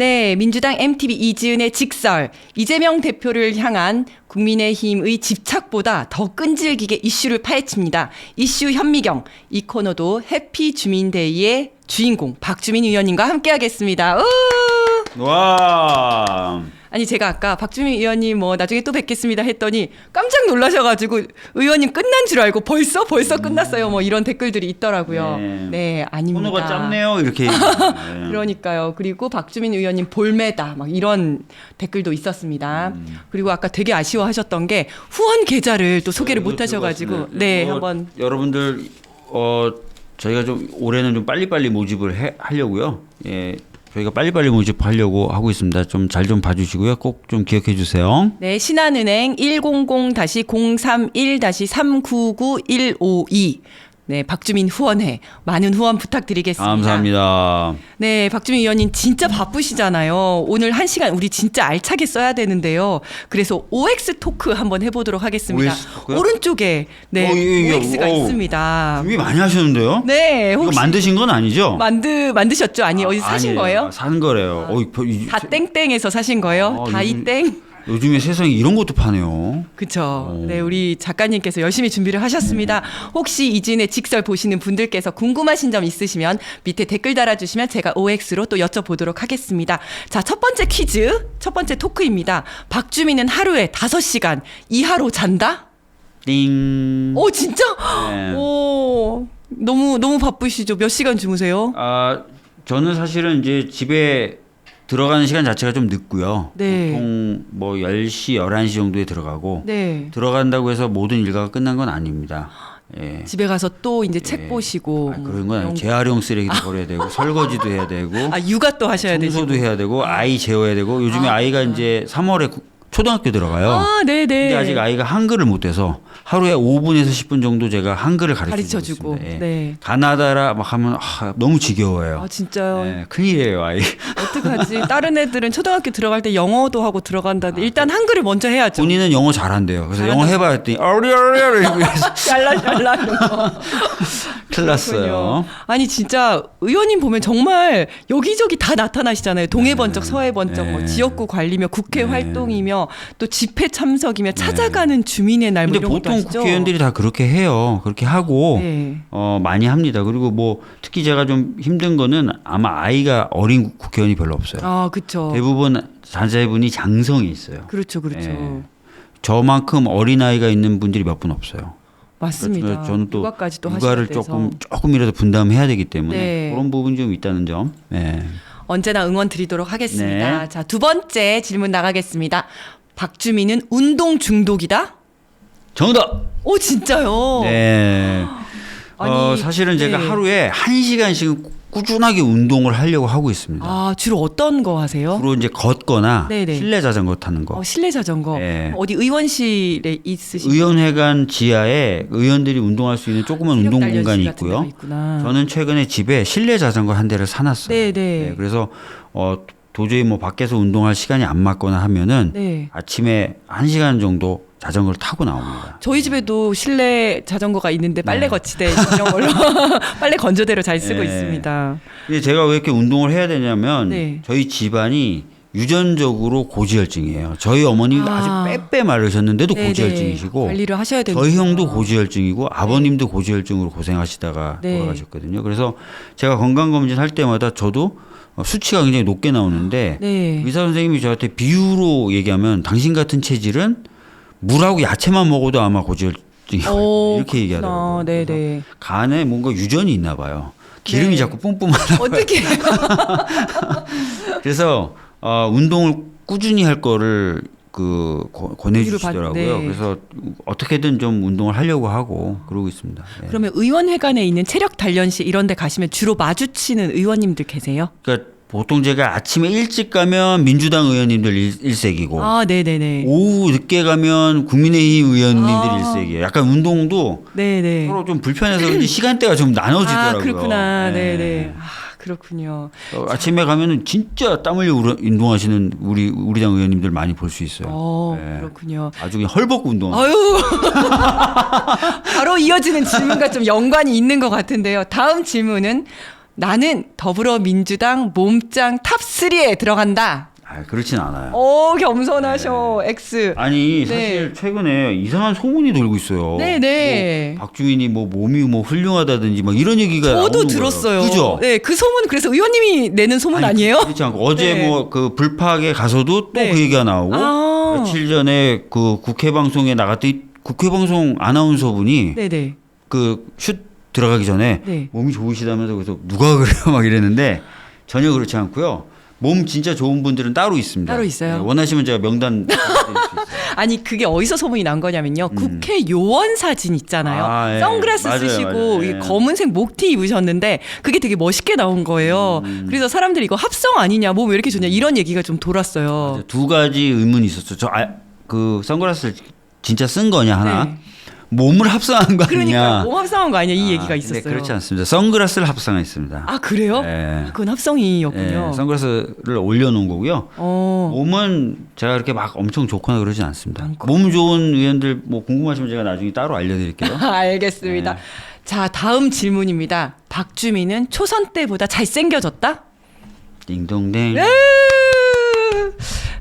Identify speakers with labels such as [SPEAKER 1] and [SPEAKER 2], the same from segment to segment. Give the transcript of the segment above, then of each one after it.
[SPEAKER 1] 네, 민주당 MTV 이지은의 직설, 이재명 대표를 향한 국민의힘의 집착보다 더 끈질기게 이슈를 파헤칩니다. 이슈 현미경, 이 코너도 해피 주민데이의 주인공 박주민 의원님과 함께하겠습니다.
[SPEAKER 2] 와.
[SPEAKER 1] 아니 제가 아까 박주민 의원님 뭐 나중에 또 뵙겠습니다 했더니 깜짝 놀라셔가지고 의원님 끝난 줄 알고 벌써 끝났어요 뭐 이런 댓글들이 있더라고요. 네, 아닙니다.
[SPEAKER 2] 코너가 짧네요 이렇게. 네.
[SPEAKER 1] 그러니까요. 그리고 박주민 의원님 볼매다 막 이런 댓글도 있었습니다. 그리고 아까 되게 아쉬워하셨던 게 후원 계좌를 또 소개를 못 하셔가지고 네 한번
[SPEAKER 2] 여러분들 저희가 좀 올해는 좀 빨리빨리 모집을 하려고요. 예. 저희가 빨리빨리 모집하려고 하고 있습니다. 좀 잘 좀 봐주시고요. 꼭 좀 기억해 주세요.
[SPEAKER 1] 네, 신한은행 100-031-399152. 네, 박주민 후원회 많은 후원 부탁드리겠습니다.
[SPEAKER 2] 감사합니다.
[SPEAKER 1] 네, 박주민 의원님 진짜 바쁘시잖아요. 오늘 1시간 우리 진짜 알차게 써야 되는데요. 그래서 OX 토크 한번 해보도록 하겠습니다.
[SPEAKER 2] OX 토크요?
[SPEAKER 1] 오른쪽에 네, OX가 있습니다.
[SPEAKER 2] 준비 많이 하셨는데요?
[SPEAKER 1] 네,
[SPEAKER 2] 이거
[SPEAKER 1] 혹시
[SPEAKER 2] 만드신 건 아니죠?
[SPEAKER 1] 만드셨죠? 아니 어디 사신
[SPEAKER 2] 아니에요.
[SPEAKER 1] 거예요?
[SPEAKER 2] 산 거래요.
[SPEAKER 1] 다 땡땡에서 사신 거예요? 다이땡?
[SPEAKER 2] 요즘에 세상에 이런 것도 파네요.
[SPEAKER 1] 그렇죠. 네, 우리 작가님께서 열심히 준비를 하셨습니다. 혹시 이진의 직설 보시는 분들께서 궁금하신 점 있으시면 밑에 댓글 달아주시면 제가 OX로 또 여쭤보도록 하겠습니다. 자, 첫 번째 퀴즈, 첫 번째 토크입니다. 박주민은 하루에 5시간 이하로 잔다?
[SPEAKER 2] 띵.
[SPEAKER 1] 오, 진짜?
[SPEAKER 2] 네.
[SPEAKER 1] 오, 너무 바쁘시죠? 몇 시간 주무세요?
[SPEAKER 2] 저는 사실은 이제 집에 들어가는 시간 자체가 좀 늦고요.
[SPEAKER 1] 네.
[SPEAKER 2] 보통 뭐 10시, 11시 정도에 들어가고
[SPEAKER 1] 네.
[SPEAKER 2] 들어간다고 해서 모든 일과가 끝난 건 아닙니다. 예.
[SPEAKER 1] 집에 가서 또 이제 책 보시고
[SPEAKER 2] 그런 건 아니고 재활용 쓰레기도 버려야 되고 설거지도 해야 되고
[SPEAKER 1] 육아 또 하셔야 되죠.
[SPEAKER 2] 청소도 해야 되고 아이 재워야 되고 요즘에 아이가 이제 3월에 초등학교 들어가요.
[SPEAKER 1] 네네.
[SPEAKER 2] 근데 아직 아이가 한글을 못 해서 하루에 5분에서 10분 정도 제가 한글을 가르쳐주고 있습니다. 예.
[SPEAKER 1] 네.
[SPEAKER 2] 가나다라 막 하면 너무 지겨워요.
[SPEAKER 1] 진짜요?
[SPEAKER 2] 예, 큰일이에요 아이.
[SPEAKER 1] 어떡하지? 다른 애들은 초등학교 들어갈 때 영어도 하고 들어간다는데 일단 한글을 먼저 해야죠.
[SPEAKER 2] 본인은 영어 잘한대요. 그래서 영어 해봐 했더니 어리어리어리
[SPEAKER 1] 샬라샬라 이런 거.
[SPEAKER 2] 큰일 났어요.
[SPEAKER 1] 아니 진짜 의원님 보면 정말 여기저기 다 나타나시잖아요. 동해 번쩍 서해 번쩍 뭐 지역구 관리며 국회 활동이며 또 집회 참석이며 찾아가는 주민의 날 뭐
[SPEAKER 2] 근데
[SPEAKER 1] 이런 것도
[SPEAKER 2] 보통
[SPEAKER 1] 하시죠?
[SPEAKER 2] 국회의원들이 다 그렇게 해요. 그렇게 하고
[SPEAKER 1] 네.
[SPEAKER 2] 많이 합니다. 그리고 뭐 특히 제가 좀 힘든 거는 아마 아이가 어린 국회의원이 별로 없어요.
[SPEAKER 1] 그렇죠.
[SPEAKER 2] 대부분 자제분이 장성이 있어요.
[SPEAKER 1] 그렇죠.
[SPEAKER 2] 예. 저만큼 어린 아이가 있는 분들이 몇 분 없어요.
[SPEAKER 1] 맞습니다.
[SPEAKER 2] 그래서 저는 또
[SPEAKER 1] 육아까지 또
[SPEAKER 2] 육아를
[SPEAKER 1] 하셔야 돼서.
[SPEAKER 2] 조금이라도 분담해야 되기 때문에
[SPEAKER 1] 네.
[SPEAKER 2] 그런 부분이 좀 있다는 점. 네.
[SPEAKER 1] 언제나 응원 드리도록 하겠습니다.
[SPEAKER 2] 네.
[SPEAKER 1] 자, 두 번째 질문 나가겠습니다. 박주민은 운동 중독이다?
[SPEAKER 2] 정답.
[SPEAKER 1] 오, 진짜요?
[SPEAKER 2] 네.
[SPEAKER 1] 아니,
[SPEAKER 2] 사실은 제가
[SPEAKER 1] 네.
[SPEAKER 2] 하루에 1시간씩 꾸준하게 운동을 하려고 하고 있습니다.
[SPEAKER 1] 주로 어떤 거 하세요?
[SPEAKER 2] 주로 이제 걷거나
[SPEAKER 1] 네네.
[SPEAKER 2] 실내 자전거 타는 거.
[SPEAKER 1] 실내 자전거.
[SPEAKER 2] 네.
[SPEAKER 1] 어디 의원실에 있으신
[SPEAKER 2] 의원회관 지하에 의원들이 운동할 수 있는 조그만
[SPEAKER 1] 체력
[SPEAKER 2] 운동
[SPEAKER 1] 단련실
[SPEAKER 2] 공간이
[SPEAKER 1] 같은 데가
[SPEAKER 2] 있고요.
[SPEAKER 1] 있구나.
[SPEAKER 2] 저는 최근에 집에 실내 자전거 한 대를 사놨어요.
[SPEAKER 1] 네네.
[SPEAKER 2] 네, 그래서 도저히 뭐 밖에서 운동할 시간이 안 맞거나 하면은
[SPEAKER 1] 네.
[SPEAKER 2] 아침에 1시간 정도 자전거를 타고 나옵니다.
[SPEAKER 1] 저희 집에도 실내 자전거가 있는데 빨래 거치대 이런 걸로 빨래 건조대로 잘 쓰고
[SPEAKER 2] 네.
[SPEAKER 1] 있습니다.
[SPEAKER 2] 근데 제가 왜 이렇게 운동을 해야 되냐면
[SPEAKER 1] 네.
[SPEAKER 2] 저희 집안이 유전적으로 고지혈증이에요. 저희 어머님도 아주 빼빼 마르셨는데도
[SPEAKER 1] 네네.
[SPEAKER 2] 고지혈증이시고
[SPEAKER 1] 관리를 하셔야 되니까.
[SPEAKER 2] 저희 형도 고지혈증이고 아버님도 고지혈증으로 고생하시다가
[SPEAKER 1] 네.
[SPEAKER 2] 돌아가셨거든요. 그래서 제가 건강검진 할 때마다 저도 수치가 굉장히 높게 나오는데
[SPEAKER 1] 네.
[SPEAKER 2] 의사 선생님이 저한테 비유로 얘기하면 당신 같은 체질은 물하고 야채만 먹어도 아마 고지혈증이 이렇게 얘기하더라고요.
[SPEAKER 1] 네네.
[SPEAKER 2] 그래서 간에 뭔가 유전이 있나 봐요. 기름이
[SPEAKER 1] 네.
[SPEAKER 2] 자꾸 뿜뿜하나 봐요.
[SPEAKER 1] 어떻게?
[SPEAKER 2] 그래서 운동을 꾸준히 할 거를 권해주시더라고요.
[SPEAKER 1] 네.
[SPEAKER 2] 그래서 어떻게든 좀 운동을 하려고 하고 그러고 있습니다. 네.
[SPEAKER 1] 그러면 의원회관에 있는 체력 단련실 이런 데 가시면 주로 마주치는 의원님들 계세요?
[SPEAKER 2] 그러니까 보통 제가 아침에 일찍 가면 민주당 의원님들 일색이고
[SPEAKER 1] 네네네.
[SPEAKER 2] 오후 늦게 가면 국민의힘 의원님들 일색이에요. 약간 운동도
[SPEAKER 1] 네네.
[SPEAKER 2] 서로 좀 불편해서 그런지 시간대가 좀 나눠지더라고요.
[SPEAKER 1] 그렇구나.
[SPEAKER 2] 네.
[SPEAKER 1] 네네. 그렇군요.
[SPEAKER 2] 아침에 가면은 진짜 땀 흘려 운동하시는 우리 당 의원님들 많이 볼 수 있어요. 네.
[SPEAKER 1] 그렇군요.
[SPEAKER 2] 아주 그냥 헐벗고 운동하고.
[SPEAKER 1] 아유. 바로 이어지는 질문과 좀 연관이 있는 것 같은데요. 다음 질문은 나는 더불어민주당 몸짱 탑3에 들어간다.
[SPEAKER 2] 아, 그렇진 않아요.
[SPEAKER 1] 오, 겸손하셔. X.
[SPEAKER 2] 아니 사실 최근에 이상한 소문이 돌고 있어요.
[SPEAKER 1] 네네.
[SPEAKER 2] 뭐 박주민이 뭐 몸이 뭐 훌륭하다든지 막 이런 얘기가
[SPEAKER 1] 저도
[SPEAKER 2] 나오는
[SPEAKER 1] 들었어요.
[SPEAKER 2] 거예요. 그죠?
[SPEAKER 1] 네, 그 소문 그래서 의원님이 내는 소문 아니에요?
[SPEAKER 2] 그렇지 않고 어제
[SPEAKER 1] 네.
[SPEAKER 2] 뭐 그 불팍에 가서도 또 그
[SPEAKER 1] 네.
[SPEAKER 2] 얘기가 나오고
[SPEAKER 1] 아.
[SPEAKER 2] 며칠 전에 그 국회 방송에 나갔더니 국회 방송 아나운서분이
[SPEAKER 1] 네네.
[SPEAKER 2] 그 슛 들어가기 전에
[SPEAKER 1] 네.
[SPEAKER 2] 몸이 좋으시다면서 그래서 누가 그래요 막 이랬는데 전혀 그렇지 않고요. 몸 진짜 좋은 분들은 따로 있습니다.
[SPEAKER 1] 따로 있어요?
[SPEAKER 2] 네, 원하시면 제가 명단 드릴 수 있어요.
[SPEAKER 1] 아니 그게 어디서 소문이 난 거냐면요. 국회요원 사진 있잖아요.
[SPEAKER 2] 아, 예.
[SPEAKER 1] 선글라스
[SPEAKER 2] 맞아요,
[SPEAKER 1] 쓰시고
[SPEAKER 2] 맞아요.
[SPEAKER 1] 이
[SPEAKER 2] 예.
[SPEAKER 1] 검은색 목티 입으셨는데 그게 되게 멋있게 나온 거예요. 그래서 사람들이 이거 합성 아니냐, 몸 왜 이렇게 좋냐 이런 얘기가 좀 돌았어요.
[SPEAKER 2] 맞아요. 두 가지 의문이 있었어요. 그 선글라스를 진짜 쓴 거냐 하나,
[SPEAKER 1] 네.
[SPEAKER 2] 몸을 합성한 거
[SPEAKER 1] 그러니까
[SPEAKER 2] 아니냐.
[SPEAKER 1] 몸 합성한 거 아니냐 이 얘기가
[SPEAKER 2] 근데
[SPEAKER 1] 있었어요.
[SPEAKER 2] 그렇지 않습니다. 선글라스를 합성했습니다.
[SPEAKER 1] 아 그래요?
[SPEAKER 2] 예.
[SPEAKER 1] 그건 합성이었군요.
[SPEAKER 2] 예, 선글라스를 올려놓은 거고요.
[SPEAKER 1] 어.
[SPEAKER 2] 몸은 제가 그렇게 막 엄청 좋거나 그러진 않습니다.
[SPEAKER 1] 않고.
[SPEAKER 2] 몸 좋은 의원들 뭐 궁금하시면 제가 나중에 따로 알려드릴게요.
[SPEAKER 1] 알겠습니다.
[SPEAKER 2] 네.
[SPEAKER 1] 자 다음 질문입니다. 박주민은 초선 때보다 잘생겨졌다?
[SPEAKER 2] 띵동댕.
[SPEAKER 1] 네.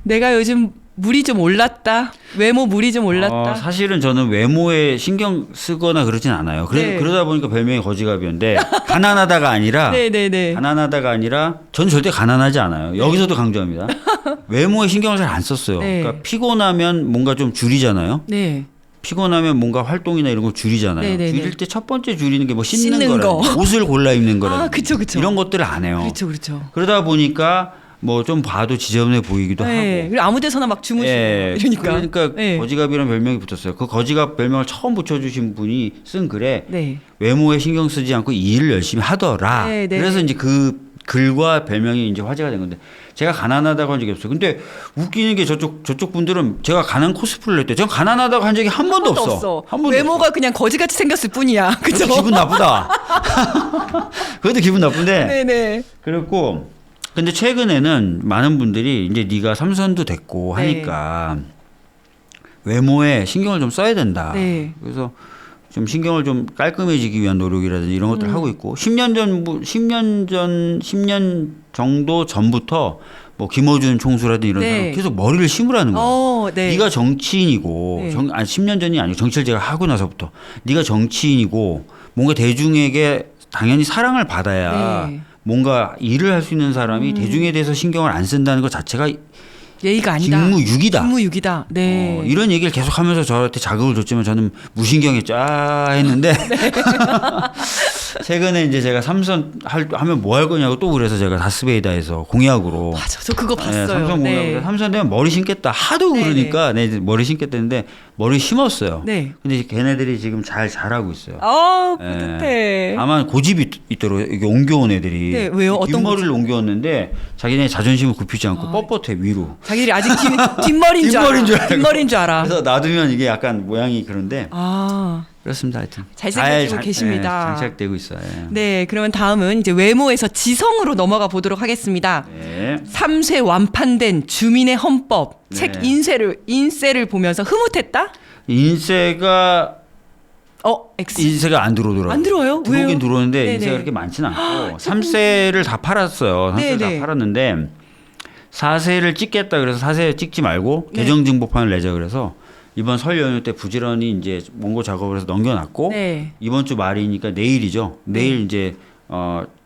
[SPEAKER 1] 내가 요즘 물이 좀 올랐다. 외모 물이 좀 올랐다.
[SPEAKER 2] 사실은 저는 외모에 신경 쓰거나 그러진 않아요.
[SPEAKER 1] 네.
[SPEAKER 2] 그러다 보니까 별명이 거지갑이었는데 가난하다가 아니라
[SPEAKER 1] 네네네.
[SPEAKER 2] 가난하다가 아니라 전 절대 가난하지 않아요. 여기서도 강조합니다. 외모에 신경을 잘 안 썼어요.
[SPEAKER 1] 네.
[SPEAKER 2] 그러니까 피곤하면 뭔가 좀 줄이잖아요.
[SPEAKER 1] 네.
[SPEAKER 2] 피곤하면 뭔가 활동이나 이런 거 줄이잖아요.
[SPEAKER 1] 네네네.
[SPEAKER 2] 줄일 때 첫 번째 줄이는 게 뭐
[SPEAKER 1] 씻는
[SPEAKER 2] 씻는
[SPEAKER 1] 거.
[SPEAKER 2] 거라 옷을 골라 입는 거라
[SPEAKER 1] 아, 그쵸.
[SPEAKER 2] 이런 것들을 안 해요.
[SPEAKER 1] 그렇죠, 그렇죠.
[SPEAKER 2] 그러다 보니까 뭐 좀 봐도 지저분해 보이기도
[SPEAKER 1] 네.
[SPEAKER 2] 하고.
[SPEAKER 1] 그리고 아무데서나 막 주무시고
[SPEAKER 2] 예,
[SPEAKER 1] 이러니까.
[SPEAKER 2] 그러니까
[SPEAKER 1] 네.
[SPEAKER 2] 거지갑이라는 별명이 붙었어요. 그 거지갑 별명을 처음 붙여주신 분이 쓴 글에
[SPEAKER 1] 네.
[SPEAKER 2] 외모에 신경 쓰지 않고 일을 열심히 하더라.
[SPEAKER 1] 네, 네.
[SPEAKER 2] 그래서 이제 그 글과 별명이 이제 화제가 된 건데 제가 가난하다고 한 적이 없어요. 근데 웃기는 게 저쪽 분들은 제가 가난 코스프레를 했대. 제가 가난하다고 한 적이 한 번도 없어. 한 번도
[SPEAKER 1] 외모가
[SPEAKER 2] 없어.
[SPEAKER 1] 그냥 거지같이 생겼을 뿐이야. 그죠?
[SPEAKER 2] 그래도 기분 나쁘다. 그래도 기분 나쁜데.
[SPEAKER 1] 네네.
[SPEAKER 2] 그랬고 근데 최근에는 많은 분들이 이제 네가 삼선도 됐고
[SPEAKER 1] 네.
[SPEAKER 2] 하니까 외모에 신경을 좀 써야 된다.
[SPEAKER 1] 네.
[SPEAKER 2] 그래서 좀 신경을 좀 깔끔해지기 위한 노력이라든지 이런 것들을 하고 있고 10년 정도 전부터 뭐 김어준 총수라든지 이런
[SPEAKER 1] 네.
[SPEAKER 2] 사람 계속 머리를 심으라는 거야.
[SPEAKER 1] 네.
[SPEAKER 2] 네가 정치인이고
[SPEAKER 1] 네.
[SPEAKER 2] 10년 전이 아니고 정치를 제가 하고 나서부터 네가 정치인이고 뭔가 대중에게 당연히 사랑을 받아야
[SPEAKER 1] 네.
[SPEAKER 2] 뭔가 일을 할 수 있는 사람이 대중에 대해서 신경을 안 쓴다는 것 자체가
[SPEAKER 1] 예의가 아니다.
[SPEAKER 2] 직무유기다.
[SPEAKER 1] 직무유기다. 네.
[SPEAKER 2] 이런 얘기를 계속하면서 저한테 자극을 줬지만 저는 무신경했죠. 했는데 최근에 이제 제가 삼선 하면 뭐 할 거냐고 또 그래서 제가 다스베이다에서 공약으로
[SPEAKER 1] 맞아, 저 그거 봤어요.
[SPEAKER 2] 삼선 공약으로 삼선 되면 머리 심겠다 하도
[SPEAKER 1] 네,
[SPEAKER 2] 그러니까 네, 이제 머리 심겠다는데 머리 심었어요.
[SPEAKER 1] 네.
[SPEAKER 2] 근데 걔네들이 지금 잘 자라고 있어요.
[SPEAKER 1] 뿌듯해.
[SPEAKER 2] 다만 고집이 있도록 이게 옮겨온 애들이
[SPEAKER 1] 네, 왜요? 어떤
[SPEAKER 2] 뒷머리를 옮겨왔는데 자기네 자존심을 굽히지 않고 뻣뻣해 위로.
[SPEAKER 1] 자기들이 아직 뒷머리인 줄 알아.
[SPEAKER 2] 뒷머리인 줄 알고.
[SPEAKER 1] 뒷머리인 줄 알아.
[SPEAKER 2] 그래서 놔두면 이게 약간 모양이 그런데 그렇습니다. 하여튼
[SPEAKER 1] 잘생겨지고 계십니다.
[SPEAKER 2] 장착되고 있어요. 예.
[SPEAKER 1] 네, 그러면 다음은 이제 외모에서 지성으로 넘어가 보도록 하겠습니다.
[SPEAKER 2] 네.
[SPEAKER 1] 3쇄 완판된 주민의 헌법
[SPEAKER 2] 네.
[SPEAKER 1] 책 인세를 보면서 흐뭇했다?
[SPEAKER 2] 인세가
[SPEAKER 1] X.
[SPEAKER 2] 인세가 안 들어오더라고요.
[SPEAKER 1] 안 들어요?
[SPEAKER 2] 들어오긴
[SPEAKER 1] 왜요?
[SPEAKER 2] 들어오는데
[SPEAKER 1] 네네.
[SPEAKER 2] 인세가 그렇게 많지는 않고 3세를 다 팔았어요. 3세를
[SPEAKER 1] 네네.
[SPEAKER 2] 다 팔았는데 4세를 찍겠다 그래서 4세 찍지 말고
[SPEAKER 1] 네.
[SPEAKER 2] 개정증보판을 내자 그래서 이번 설 연휴 때 부지런히 이제 원고 작업을 해서 넘겨놨고
[SPEAKER 1] 네.
[SPEAKER 2] 이번 주 말이니까 내일이죠. 내일 이제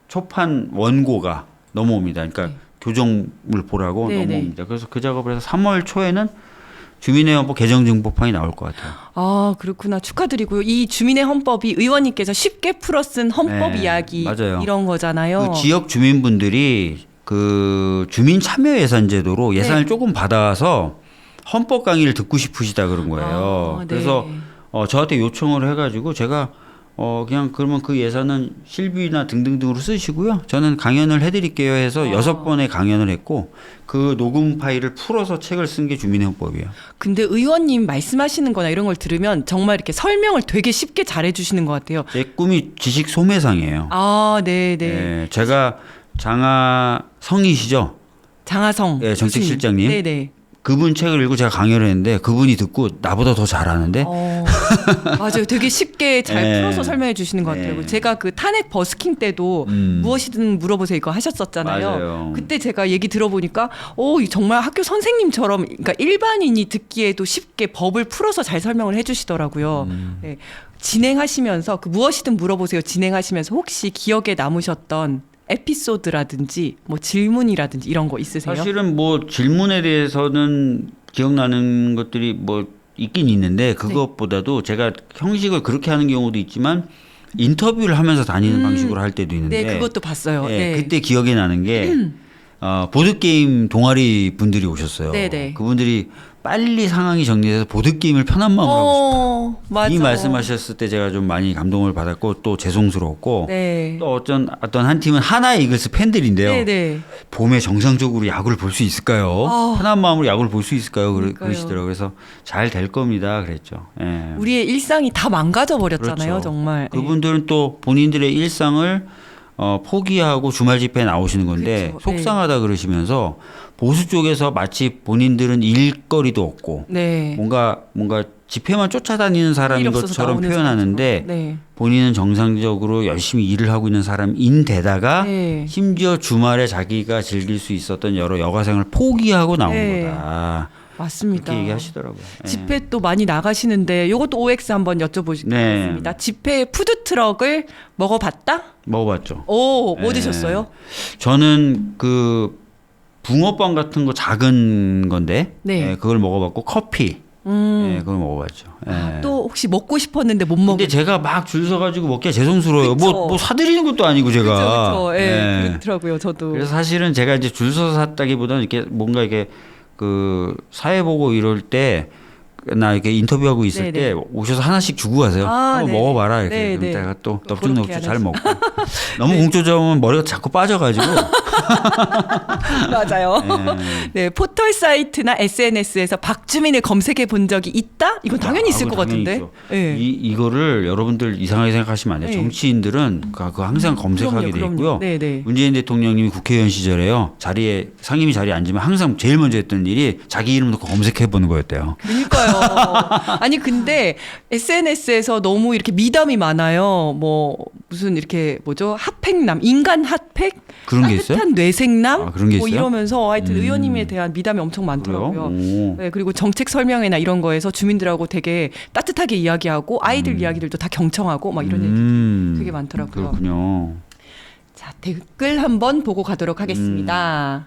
[SPEAKER 2] 초판 원고가 넘어옵니다. 그러니까
[SPEAKER 1] 네.
[SPEAKER 2] 교정을 보라고
[SPEAKER 1] 네네.
[SPEAKER 2] 넘어옵니다. 그래서 그 작업을 해서 3월 초에는 주민의 헌법 개정증보판이 나올 것 같아요.
[SPEAKER 1] 그렇구나. 축하드리고요. 이 주민의 헌법이 의원님께서 쉽게 풀어 쓴 헌법
[SPEAKER 2] 네,
[SPEAKER 1] 이야기
[SPEAKER 2] 맞아요.
[SPEAKER 1] 이런 거잖아요.
[SPEAKER 2] 그 지역 주민분들이 그 주민 참여 예산 제도로 예산을
[SPEAKER 1] 네.
[SPEAKER 2] 조금 받아서 헌법 강의를 듣고 싶으시다 그런 거예요.
[SPEAKER 1] 네.
[SPEAKER 2] 그래서 저한테 요청을 해가지고 제가 그냥 그러면 그 예산은 실비나 등등등으로 쓰시고요. 저는 강연을 해드릴게요 해서 6번의 강연을 했고 그 녹음 파일을 풀어서 책을 쓴 게 주민헌법이에요.
[SPEAKER 1] 근데 의원님 말씀하시는 거나 이런 걸 들으면 정말 이렇게 설명을 되게 쉽게 잘해주시는 것 같아요.
[SPEAKER 2] 제 꿈이 지식 소매상이에요.
[SPEAKER 1] 네네.
[SPEAKER 2] 네, 제가 장하성이시죠?
[SPEAKER 1] 장하성.
[SPEAKER 2] 네, 정책실장님.
[SPEAKER 1] 네네.
[SPEAKER 2] 그분 책을 읽고 제가 강연을 했는데 그분이 듣고 나보다 더 잘하는데
[SPEAKER 1] 맞아요. 되게 쉽게 잘
[SPEAKER 2] 네.
[SPEAKER 1] 풀어서 설명해 주시는 것 같아요.
[SPEAKER 2] 네.
[SPEAKER 1] 제가 그 탄핵 버스킹 때도 무엇이든 물어보세요 이거 하셨었잖아요.
[SPEAKER 2] 맞아요.
[SPEAKER 1] 그때 제가 얘기 들어보니까 정말 학교 선생님처럼 그러니까 일반인이 듣기에도 쉽게 법을 풀어서 잘 설명을 해주시더라고요. 네. 진행하시면서 그 무엇이든 물어보세요 진행하시면서 혹시 기억에 남으셨던 에피소드라든지 뭐 질문이라든지 이런 거 있으세요?
[SPEAKER 2] 사실은 뭐 질문에 대해서는 기억나는 것들이 뭐 있긴 있는데 그것보다도 제가 형식을 그렇게 하는 경우도 있지만 인터뷰를 하면서 다니는 방식으로 할 때도 있는데
[SPEAKER 1] 네, 그것도 봤어요.
[SPEAKER 2] 예,
[SPEAKER 1] 네.
[SPEAKER 2] 그때 기억에 나는 게 보드게임 동아리 분들이 오셨어요.
[SPEAKER 1] 네네.
[SPEAKER 2] 그분들이 빨리 상황이 정리돼서 보드게임을 편한 마음으로 하고 싶다.
[SPEAKER 1] 맞아.
[SPEAKER 2] 이 말씀하셨을 때 제가 좀 많이 감동을 받았고 또 죄송스러웠고
[SPEAKER 1] 네.
[SPEAKER 2] 또 어떤 한 팀은 하나 이글스 팬들인데요.
[SPEAKER 1] 네네.
[SPEAKER 2] 봄에 정상적으로 야구를 볼 수 있을까요? 편한 마음으로 야구를 볼 수 있을까요?
[SPEAKER 1] 그러니까요.
[SPEAKER 2] 그러시더라고요. 그래서 잘 될 겁니다. 그랬죠. 예.
[SPEAKER 1] 우리의 일상이 다 망가져 버렸잖아요,
[SPEAKER 2] 그렇죠.
[SPEAKER 1] 정말.
[SPEAKER 2] 그분들은 또 본인들의 일상을 포기하고 주말 집회에 나오시는 건데
[SPEAKER 1] 그렇죠.
[SPEAKER 2] 속상하다 그러시면서 보수 쪽에서 마치 본인들은 일거리도 없고
[SPEAKER 1] 네.
[SPEAKER 2] 뭔가 집회만 쫓아다니는 사람인
[SPEAKER 1] 일 없어서
[SPEAKER 2] 것처럼
[SPEAKER 1] 나오는
[SPEAKER 2] 표현하는데
[SPEAKER 1] 사람처럼. 네.
[SPEAKER 2] 본인은 정상적으로 열심히 일을 하고 있는 사람인데다가
[SPEAKER 1] 네.
[SPEAKER 2] 심지어 주말에 자기가 즐길 수 있었던 여러 여가생을 포기하고 나온
[SPEAKER 1] 네.
[SPEAKER 2] 거다.
[SPEAKER 1] 맞습니다.
[SPEAKER 2] 그렇게 얘기하시더라고요. 예.
[SPEAKER 1] 집회 또 많이 나가시는데 이것도 OX 한번 여쭤보겠습니다.
[SPEAKER 2] 네.
[SPEAKER 1] 집회 푸드 트럭을 먹어봤다?
[SPEAKER 2] 먹어봤죠.
[SPEAKER 1] 오, 뭐
[SPEAKER 2] 네.
[SPEAKER 1] 드셨어요?
[SPEAKER 2] 저는 그 붕어빵 같은 거 작은 건데
[SPEAKER 1] 네.
[SPEAKER 2] 예, 그걸 먹어봤고 커피 예, 그걸 먹어봤죠. 예.
[SPEAKER 1] 또 혹시 먹고 싶었는데 못 먹은
[SPEAKER 2] 근데 제가 막 줄 서가지고 먹기가 죄송스러워요.
[SPEAKER 1] 그쵸.
[SPEAKER 2] 뭐 사드리는 것도 아니고 제가.
[SPEAKER 1] 그렇죠. 예,
[SPEAKER 2] 예.
[SPEAKER 1] 그렇더라고요. 저도.
[SPEAKER 2] 그래서 사실은 제가 이제 줄 서서 샀다기보다는 이렇게 뭔가 이렇게 그 사회 보고 이럴 때 나 이렇게 인터뷰하고 있을
[SPEAKER 1] 네네.
[SPEAKER 2] 때 오셔서 하나씩 주고 가세요.
[SPEAKER 1] 아,
[SPEAKER 2] 한번
[SPEAKER 1] 네네.
[SPEAKER 2] 먹어봐라 이렇게.
[SPEAKER 1] 네네.
[SPEAKER 2] 그럼 내가 또
[SPEAKER 1] 또
[SPEAKER 2] 넙죽넙죽
[SPEAKER 1] 그렇게
[SPEAKER 2] 잘
[SPEAKER 1] 하나씩.
[SPEAKER 2] 먹고. 너무 공초점은 머리가 자꾸 빠져가지고.
[SPEAKER 1] 맞아요.
[SPEAKER 2] 예.
[SPEAKER 1] 네, 포털 사이트나 SNS에서 박주민을 검색해 본 적이 있다? 이건 당연히 있을 것
[SPEAKER 2] 당연히
[SPEAKER 1] 같은데.
[SPEAKER 2] 있죠.
[SPEAKER 1] 네.
[SPEAKER 2] 이거를 여러분들 이상하게 생각하시면 안 돼요.
[SPEAKER 1] 네.
[SPEAKER 2] 정치인들은 그거 항상 검색하게 돼 있고요.
[SPEAKER 1] 네, 네.
[SPEAKER 2] 문재인 대통령님이 국회의원 시절에요. 상임위 자리에 앉으면 항상 제일 먼저 했던 일이 자기 이름 넣고 검색해 보는 거였대요.
[SPEAKER 1] 그러니까요. 아니 근데 SNS에서 너무 이렇게 미담이 많아요. 뭐 무슨 이렇게 뭐죠? 핫팩남, 인간 핫팩,
[SPEAKER 2] 그런 게 있어요?
[SPEAKER 1] 따뜻한 뇌생남,
[SPEAKER 2] 아, 그런 게
[SPEAKER 1] 뭐
[SPEAKER 2] 있어요?
[SPEAKER 1] 이러면서 하여튼 의원님에 대한 미담이 엄청 많더라고요.
[SPEAKER 2] 그래요? 오.
[SPEAKER 1] 네, 그리고 정책 설명회나 이런 거에서 주민들하고 되게 따뜻하게 이야기하고 아이들 이야기들도 다 경청하고 막 이런 얘기 되게 많더라고요.
[SPEAKER 2] 그렇군요.
[SPEAKER 1] 자, 댓글 한번 보고 가도록 하겠습니다.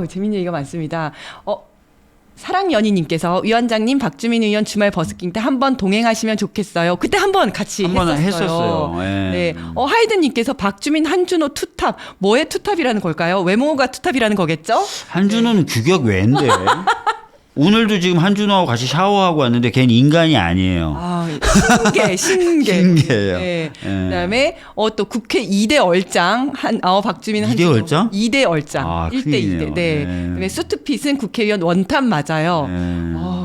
[SPEAKER 1] 재밌는 얘기가 많습니다. 사랑연희님께서 위원장님 박주민 의원 주말 버스킹 때 한번 동행하시면 좋겠어요. 그때 한번 같이
[SPEAKER 2] 한번
[SPEAKER 1] 했었어요.
[SPEAKER 2] 했었어요. 예.
[SPEAKER 1] 네. 하이든님께서 박주민 한준호 투탑. 뭐의 투탑이라는 걸까요? 외모가 투탑이라는 거겠죠?
[SPEAKER 2] 한준호는 규격 외인데 오늘도 지금 한준호하고 같이 샤워하고 왔는데 걔는 인간이 아니에요.
[SPEAKER 1] 신기해.
[SPEAKER 2] 신기해요.
[SPEAKER 1] 네.
[SPEAKER 2] 예.
[SPEAKER 1] 그다음에 또 국회 2대 얼짱 박주민
[SPEAKER 2] 2대 얼짱?
[SPEAKER 1] 2대 얼짱.
[SPEAKER 2] 아,
[SPEAKER 1] 1대
[SPEAKER 2] 큰일이네요.
[SPEAKER 1] 2대. 네.
[SPEAKER 2] 예.
[SPEAKER 1] 그다음에 수트핏은 국회의원 원탑 맞아요.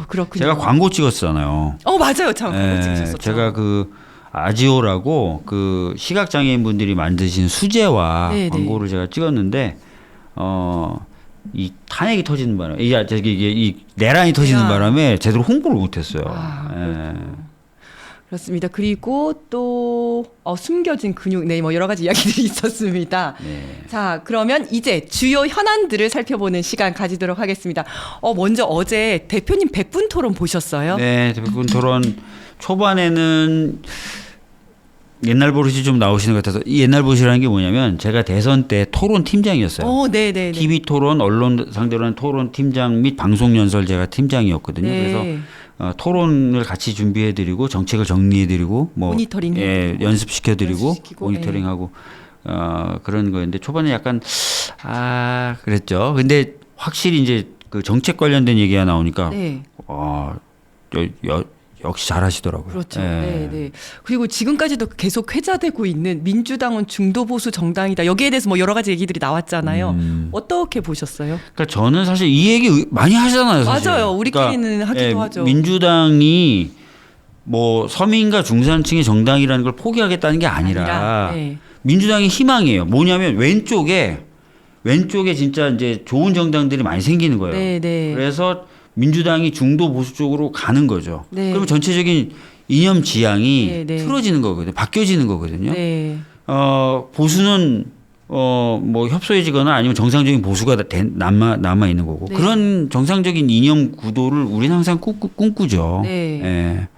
[SPEAKER 1] 그렇군요.
[SPEAKER 2] 제가 광고 찍었잖아요.
[SPEAKER 1] 맞아요. 참 광고
[SPEAKER 2] 예,
[SPEAKER 1] 찍으셨었죠.
[SPEAKER 2] 제가 그 아지오라고 그 시각장애인 분들이 만드신 수제화
[SPEAKER 1] 네네.
[SPEAKER 2] 광고를 제가 찍었는데 이 탄핵이 터지는 바람에 이 내란이 터지는 바람에 제대로 홍보를 못했어요. 예.
[SPEAKER 1] 그렇습니다. 그리고 또 숨겨진 근육, 네, 뭐 여러 가지 이야기들이 있었습니다.
[SPEAKER 2] 네.
[SPEAKER 1] 자, 그러면 이제 주요 현안들을 살펴보는 시간 가지도록 하겠습니다. 먼저 어제 대표님 100분 토론 보셨어요?
[SPEAKER 2] 네, 대부분 토론 초반에는 옛날 버릇이 좀 나오시는 것 같아서 이 옛날 버릇이라는 게 뭐냐면 제가 대선 때 토론 팀장이었어요.
[SPEAKER 1] 네.
[SPEAKER 2] TV 토론, 언론 상대로 하는 토론 팀장 및 방송 연설 제가 팀장이었거든요.
[SPEAKER 1] 네.
[SPEAKER 2] 그래서 토론을 같이 준비해드리고 정책을 정리해드리고 뭐
[SPEAKER 1] 모니터링
[SPEAKER 2] 연습시켜드리고
[SPEAKER 1] 연습시키고,
[SPEAKER 2] 모니터링하고 그런 거였는데 초반에 약간 그랬죠. 근데 확실히 이제 그 정책 관련된 얘기가 나오니까
[SPEAKER 1] 네.
[SPEAKER 2] 역시 잘하시더라고요.
[SPEAKER 1] 그렇죠.
[SPEAKER 2] 예.
[SPEAKER 1] 네. 그리고 지금까지도 계속 회자되고 있는 민주당은 중도 보수 정당이다. 여기에 대해서 뭐 여러 가지 얘기들이 나왔잖아요. 어떻게 보셨어요?
[SPEAKER 2] 그러니까 저는 사실 이 얘기 많이 하잖아요. 사실.
[SPEAKER 1] 맞아요. 우리끼리는
[SPEAKER 2] 그러니까,
[SPEAKER 1] 하기도 하죠.
[SPEAKER 2] 민주당이 뭐 서민과 중산층의 정당이라는 걸 포기하겠다는 게 아니라
[SPEAKER 1] 네.
[SPEAKER 2] 민주당의 희망이에요. 뭐냐면 왼쪽에 진짜 이제 좋은 정당들이 많이 생기는 거예요.
[SPEAKER 1] 네.
[SPEAKER 2] 그래서 민주당이 중도 보수 쪽으로 가는 거죠.
[SPEAKER 1] 네.
[SPEAKER 2] 그러면 전체적인 이념 지향이
[SPEAKER 1] 네, 네.
[SPEAKER 2] 틀어지는 거거든요. 바뀌어지는 거거든요.
[SPEAKER 1] 네.
[SPEAKER 2] 보수는 뭐 협소해지거나 아니면 정상적인 보수가 남아 있는 거고
[SPEAKER 1] 네.
[SPEAKER 2] 그런 정상적인 이념 구도를 우리는 항상 꿈꾸죠.
[SPEAKER 1] 네.
[SPEAKER 2] 예.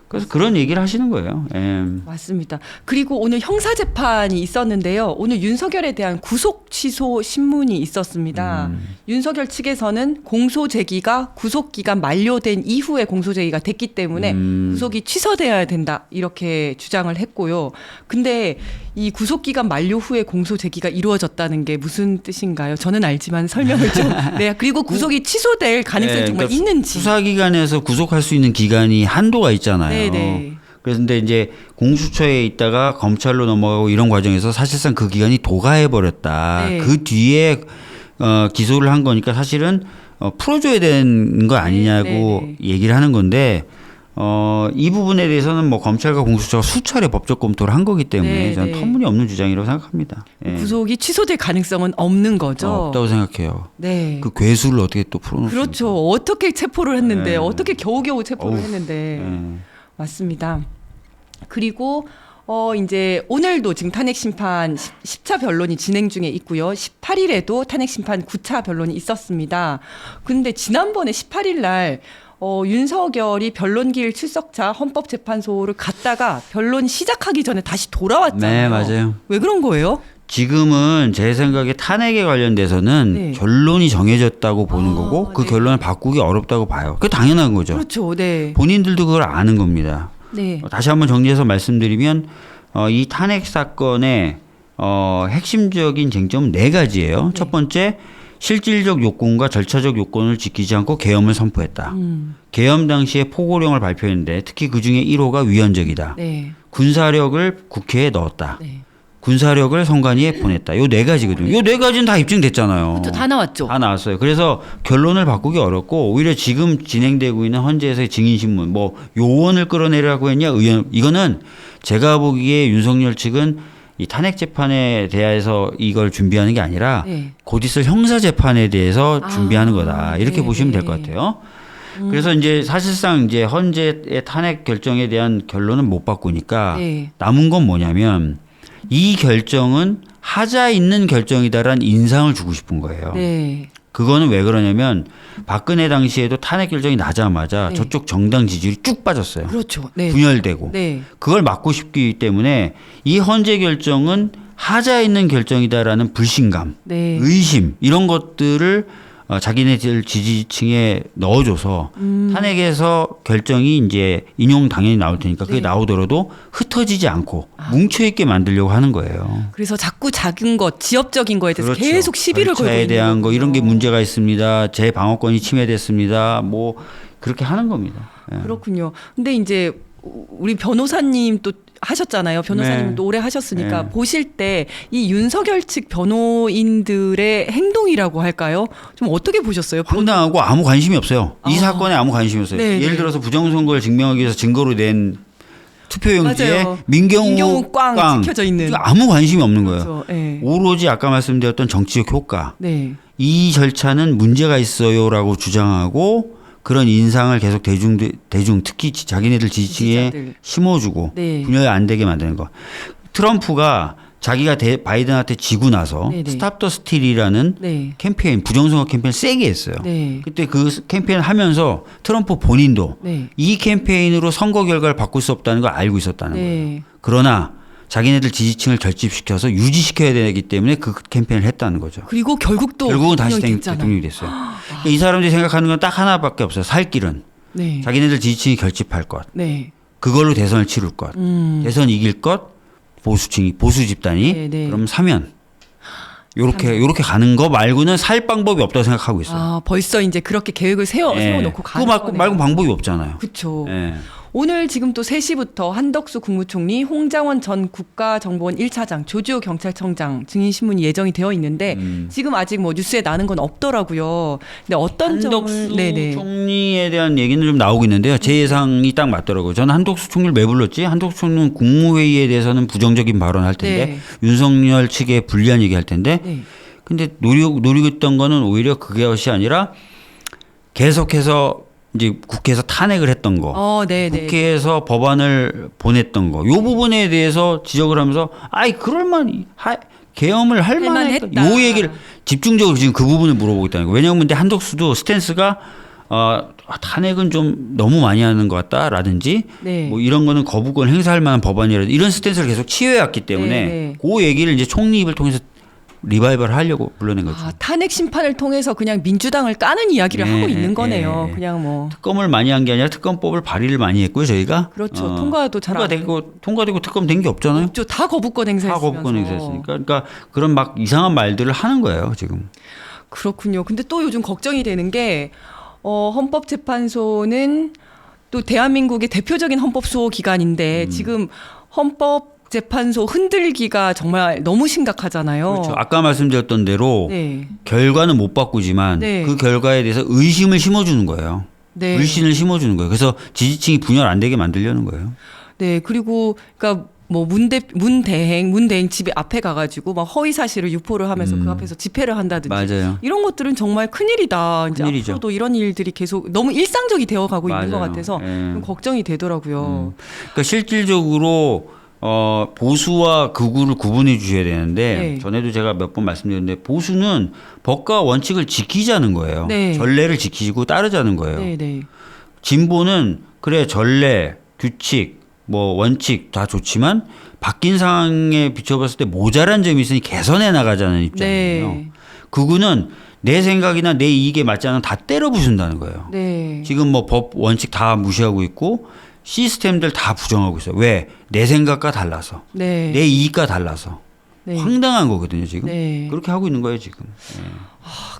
[SPEAKER 2] 그래서 그런 얘기를 하시는 거예요. 예.
[SPEAKER 1] 맞습니다. 그리고 오늘 형사 재판이 있었는데요. 오늘 윤석열에 대한 구속 취소 신문이 있었습니다. 윤석열 측에서는 공소 제기가 구속 기간 만료된 이후에 공소 제기가 됐기 때문에 구속이 취소돼야 된다 이렇게 주장을 했고요. 근데 이 구속 기간 만료 후에 공소 제기가 이루어졌다는 게 무슨 뜻인가요? 저는 알지만 설명을 좀. 네. 그리고 구속이 취소될 가능성이
[SPEAKER 2] 예,
[SPEAKER 1] 정말
[SPEAKER 2] 그러니까
[SPEAKER 1] 있는지.
[SPEAKER 2] 수사기관에서 구속할 수 있는 기간이 한도가 있잖아요.
[SPEAKER 1] 네네.
[SPEAKER 2] 그런데 이제 공수처에 있다가 검찰로 넘어가고 이런 과정에서 사실상 그 기간이 도가해 버렸다.
[SPEAKER 1] 네.
[SPEAKER 2] 그 뒤에 기소를 한 거니까 사실은 풀어줘야 되는 거 아니냐고
[SPEAKER 1] 네.
[SPEAKER 2] 얘기를 하는 건데 이 부분에 대해서는 뭐 검찰과 공수처가 수차례 법적 검토를 한 거기 때문에
[SPEAKER 1] 네,
[SPEAKER 2] 저는
[SPEAKER 1] 네.
[SPEAKER 2] 터무니없는 주장이라고 생각합니다. 예.
[SPEAKER 1] 구속이 취소될 가능성은 없는 거죠.
[SPEAKER 2] 없다고 생각해요.
[SPEAKER 1] 네.
[SPEAKER 2] 그 괴수를 어떻게 또 풀어놓습니까?
[SPEAKER 1] 그렇죠. 어떻게 체포를 했는데
[SPEAKER 2] 네.
[SPEAKER 1] 어떻게 겨우겨우 체포를
[SPEAKER 2] 어우,
[SPEAKER 1] 했는데
[SPEAKER 2] 예.
[SPEAKER 1] 맞습니다. 그리고 이제 오늘도 지금 탄핵 심판 10차 변론이 진행 중에 있고요. 18일에도 탄핵 심판 9차 변론이 있었습니다. 근데 지난번에 18일 날 윤석열이 변론기일 출석차 헌법재판소를 갔다가 변론 시작하기 전에 다시 돌아왔잖아요.
[SPEAKER 2] 네, 맞아요.
[SPEAKER 1] 왜 그런 거예요?
[SPEAKER 2] 지금은 제 생각에 탄핵에 관련돼서는
[SPEAKER 1] 네.
[SPEAKER 2] 결론이 정해졌다고 보는 거고 그
[SPEAKER 1] 네.
[SPEAKER 2] 결론을 바꾸기 어렵다고 봐요. 그게 당연한 거죠.
[SPEAKER 1] 그렇죠. 네.
[SPEAKER 2] 본인들도 그걸 아는 겁니다.
[SPEAKER 1] 네.
[SPEAKER 2] 다시 한번 정리해서 말씀드리면 이 탄핵 사건의 핵심적인 쟁점은 네 가지예요. 첫 번째, 실질적 요건과 절차적 요건을 지키지 않고 계엄을 선포했다. 계엄 당시에 포고령을 발표했는데 특히 그중에 1호가 위헌적이다.
[SPEAKER 1] 네.
[SPEAKER 2] 군사력을 국회에 넣었다.
[SPEAKER 1] 네.
[SPEAKER 2] 군사력을 선관위에 보냈다. 요 네 가지거든요. 요 네 가지는 다 입증됐잖아요.
[SPEAKER 1] 그렇죠. 다 나왔죠.
[SPEAKER 2] 다 나왔어요. 그래서 결론을 바꾸기 어렵고 오히려 지금 진행되고 있는 헌재에서의 증인신문 뭐 요원을 끌어내라고 했냐 의원 이거는 제가 보기에 윤석열 측은 이 탄핵 재판에 대해서 이걸 준비하는 게 아니라
[SPEAKER 1] 네.
[SPEAKER 2] 곧 있을 형사 재판에 대해서 준비하는 거다. 이렇게
[SPEAKER 1] 네,
[SPEAKER 2] 보시면 될
[SPEAKER 1] 네.
[SPEAKER 2] 것 같아요. 그래서 이제 사실상 이제 헌재의 탄핵 결정에 대한 결론은 못 바꾸니까
[SPEAKER 1] 네.
[SPEAKER 2] 남은 건 뭐냐면 이 결정은 하자 있는 결정이다라는 인상을 주고 싶은 거예요.
[SPEAKER 1] 네.
[SPEAKER 2] 그거는 왜 그러냐면 박근혜 당시에도 탄핵 결정이 나자마자
[SPEAKER 1] 네.
[SPEAKER 2] 저쪽 정당 지지율이 쭉 빠졌어요.
[SPEAKER 1] 그렇죠. 네.
[SPEAKER 2] 분열되고.
[SPEAKER 1] 네.
[SPEAKER 2] 그걸 막고 싶기 때문에 이 헌재 결정은 하자 있는 결정이다라는 불신감,
[SPEAKER 1] 네.
[SPEAKER 2] 의심 이런 것들을 자기네들 지지층에 넣어줘서 탄핵에서 결정이 이제 인용 당연히 나올 테니까 그게
[SPEAKER 1] 네.
[SPEAKER 2] 나오더라도 흩어지지 않고 뭉쳐있게 만들려고 하는 거예요.
[SPEAKER 1] 그래서 자꾸 작은 것, 지역적인 거에 대해서
[SPEAKER 2] 그렇죠.
[SPEAKER 1] 계속 시비를 걸고
[SPEAKER 2] 절차에
[SPEAKER 1] 있는
[SPEAKER 2] 대한 거 이런 게
[SPEAKER 1] 거군요.
[SPEAKER 2] 문제가 있습니다. 제 방어권이 침해됐습니다. 뭐 그렇게 하는 겁니다. 예.
[SPEAKER 1] 그렇군요. 근데 이제 우리 변호사님 또 하셨잖아요. 변호사님
[SPEAKER 2] 네.
[SPEAKER 1] 도 오래 하셨으니까
[SPEAKER 2] 네.
[SPEAKER 1] 보실 때 이 윤석열 측 변호인들의 행동이라고 할까요? 좀 어떻게 보셨어요?
[SPEAKER 2] 황당하고 아무 관심이 없어요. 이
[SPEAKER 1] 아.
[SPEAKER 2] 사건에 아무 관심이 없어요.
[SPEAKER 1] 네,
[SPEAKER 2] 예를
[SPEAKER 1] 네.
[SPEAKER 2] 들어서 부정선거를 증명하기 위해서 증거로 낸 투표용지에
[SPEAKER 1] 맞아요.
[SPEAKER 2] 민경우
[SPEAKER 1] 민경우 꽝 찍혀져 있는.
[SPEAKER 2] 아무 관심이 없는 거예요.
[SPEAKER 1] 그렇죠. 네.
[SPEAKER 2] 오로지 아까 말씀드렸던 정치적 효과.
[SPEAKER 1] 네.
[SPEAKER 2] 이 절차는 문제가 있어요라고 주장하고 그런 인상을 계속 대중 특히 자기네들 지지층에
[SPEAKER 1] 지지자들.
[SPEAKER 2] 심어주고
[SPEAKER 1] 네.
[SPEAKER 2] 분열 안 되게 만드는 거. 트럼프가 자기가 바이든한테 지고 나서
[SPEAKER 1] 네네.
[SPEAKER 2] 스탑 더 스틸이라는
[SPEAKER 1] 네.
[SPEAKER 2] 캠페인 부정선거 캠페인 세게 했어요.
[SPEAKER 1] 네.
[SPEAKER 2] 그때 그 캠페인을 하면서 트럼프 본인도
[SPEAKER 1] 네.
[SPEAKER 2] 이 캠페인으로 선거 결과를 바꿀 수 없다는 걸 알고 있었다는 거예요.
[SPEAKER 1] 네.
[SPEAKER 2] 그러나 자기네들 지지층을 결집시켜서 유지시켜야 되기 때문에 그 캠페인을 했다는 거죠.
[SPEAKER 1] 그리고 결국은 다시
[SPEAKER 2] 대통령이 됐어요. 그러니까 이 사람들이 생각하는 건 딱 하나밖에 없어요. 살 길은
[SPEAKER 1] 네.
[SPEAKER 2] 자기네들 지지층이 결집할 것,
[SPEAKER 1] 네.
[SPEAKER 2] 그걸로 대선을 치를 것, 대선 이길 것, 보수 집단이
[SPEAKER 1] 네, 네.
[SPEAKER 2] 그럼 사면 요렇게 가는 거 말고는 살 방법이 없다고 생각하고 있어요.
[SPEAKER 1] 아, 벌써 이제 그렇게 계획을 세워놓고 가는
[SPEAKER 2] 그거
[SPEAKER 1] 거네요.
[SPEAKER 2] 말고 방법이 없잖아요.
[SPEAKER 1] 그렇죠.
[SPEAKER 2] 예.
[SPEAKER 1] 오늘 지금 또 3시부터 한덕수 국무총리, 홍장원 전 국가정보원 1차장, 조지호 경찰청장 증인신문이 예정이 되어 있는데 지금 아직 뭐 뉴스에 나는 건 없더라고요. 근데 어떤
[SPEAKER 2] 한덕수
[SPEAKER 1] 점을 네네.
[SPEAKER 2] 총리에 대한 얘기는 좀 나오고 있는데요. 제 예상이 딱 맞더라고요. 저는 한덕수 총리를 왜 불렀지? 한덕수 총리는 국무회의에 대해서는 부정적인 발언할 텐데
[SPEAKER 1] 네.
[SPEAKER 2] 윤석열 측에 불리한 얘기할 텐데
[SPEAKER 1] 네.
[SPEAKER 2] 근데 노리고 있던 거는 오히려 그것이 아니라 계속해서 이제 국회에서 탄핵을 했던 거,
[SPEAKER 1] 네네.
[SPEAKER 2] 국회에서 법안을 보냈던 거, 요 부분에 대해서 지적을 하면서 그럴만 계엄을 할 만했다.
[SPEAKER 1] 할만했다.
[SPEAKER 2] 요 얘기를 집중적으로 지금 그 부분을 물어보고 있다는 거예요. 왜냐하면 근데 한덕수도 스탠스가 탄핵은 좀 너무 많이 하는 것 같다라든지
[SPEAKER 1] 네.
[SPEAKER 2] 뭐 이런 거는 거부권 행사할 만한 법안이라든지 이런 스탠스를 계속 취해왔기 때문에
[SPEAKER 1] 네.
[SPEAKER 2] 그 얘기를 이제 총리 입을 통해서 리바이벌 하려고 불러낸 거죠.
[SPEAKER 1] 탄핵 심판을 통해서 그냥 민주당을 까는 이야기를 하고 있는 거네요. 그냥 뭐
[SPEAKER 2] 특검을 많이 한 게 아니라 특검법을 발의를 많이 했고요, 저희가.
[SPEAKER 1] 그렇죠. 통과도 잘
[SPEAKER 2] 통과되고 특검 된 게 없잖아요.
[SPEAKER 1] 없죠. 다 거부권
[SPEAKER 2] 다
[SPEAKER 1] 행사했으면서.
[SPEAKER 2] 거부권 행사했으니까. 그러니까 그런 막 이상한 말들을 하는 거예요, 지금.
[SPEAKER 1] 그렇군요. 근데 또 요즘 걱정이 되는 게 헌법재판소는 또 대한민국의 대표적인 헌법 수호 기관인데 지금 헌법재판소 흔들기가 정말 너무 심각하잖아요.
[SPEAKER 2] 그렇죠. 아까 말씀드렸던 대로
[SPEAKER 1] 네.
[SPEAKER 2] 결과는 못 바꾸지만
[SPEAKER 1] 네.
[SPEAKER 2] 그 결과에 대해서 의심을 심어주는 거예요.
[SPEAKER 1] 네.
[SPEAKER 2] 불신을 심어주는 거예요. 그래서 지지층이 분열 안 되게 만들려는 거예요.
[SPEAKER 1] 네. 그리고 그러니까 뭐 문대행 집에 앞에 가가지고 막 허위 사실을 유포를 하면서 그 앞에서 집회를 한다든지
[SPEAKER 2] 맞아요.
[SPEAKER 1] 이런 것들은 정말 큰일이다. 이제
[SPEAKER 2] 큰일이죠.
[SPEAKER 1] 앞으로도 이런 일들이 계속 너무 일상적이 되어가고 있는 것
[SPEAKER 2] 맞아요.
[SPEAKER 1] 같아서
[SPEAKER 2] 예.
[SPEAKER 1] 좀 걱정이 되더라고요.
[SPEAKER 2] 그러니까 실질적으로 보수와 극우를 구분해 주셔야 되는데
[SPEAKER 1] 네.
[SPEAKER 2] 전에도 제가 몇 번 말씀드렸는데 보수는 법과 원칙을 지키자는 거예요.
[SPEAKER 1] 네.
[SPEAKER 2] 전례를 지키고 따르자는 거예요.
[SPEAKER 1] 네, 네,
[SPEAKER 2] 진보는 그래 전례, 규칙, 뭐 원칙 다 좋지만 바뀐 상황에 비춰봤을 때 모자란 점이 있으니 개선해 나가자는 입장이에요.
[SPEAKER 1] 네.
[SPEAKER 2] 극우는 내 생각이나 내 이익에 맞지 않으면 다 때려 부순다는 거예요.
[SPEAKER 1] 네.
[SPEAKER 2] 지금 뭐 법 원칙 다 무시하고 있고 시스템들 다 부정하고 있어요. 왜? 내 생각과 달라서.
[SPEAKER 1] 네.
[SPEAKER 2] 내 이익과 달라서.
[SPEAKER 1] 네.
[SPEAKER 2] 황당한 거거든요, 지금.
[SPEAKER 1] 네.
[SPEAKER 2] 그렇게 하고 있는 거예요, 지금.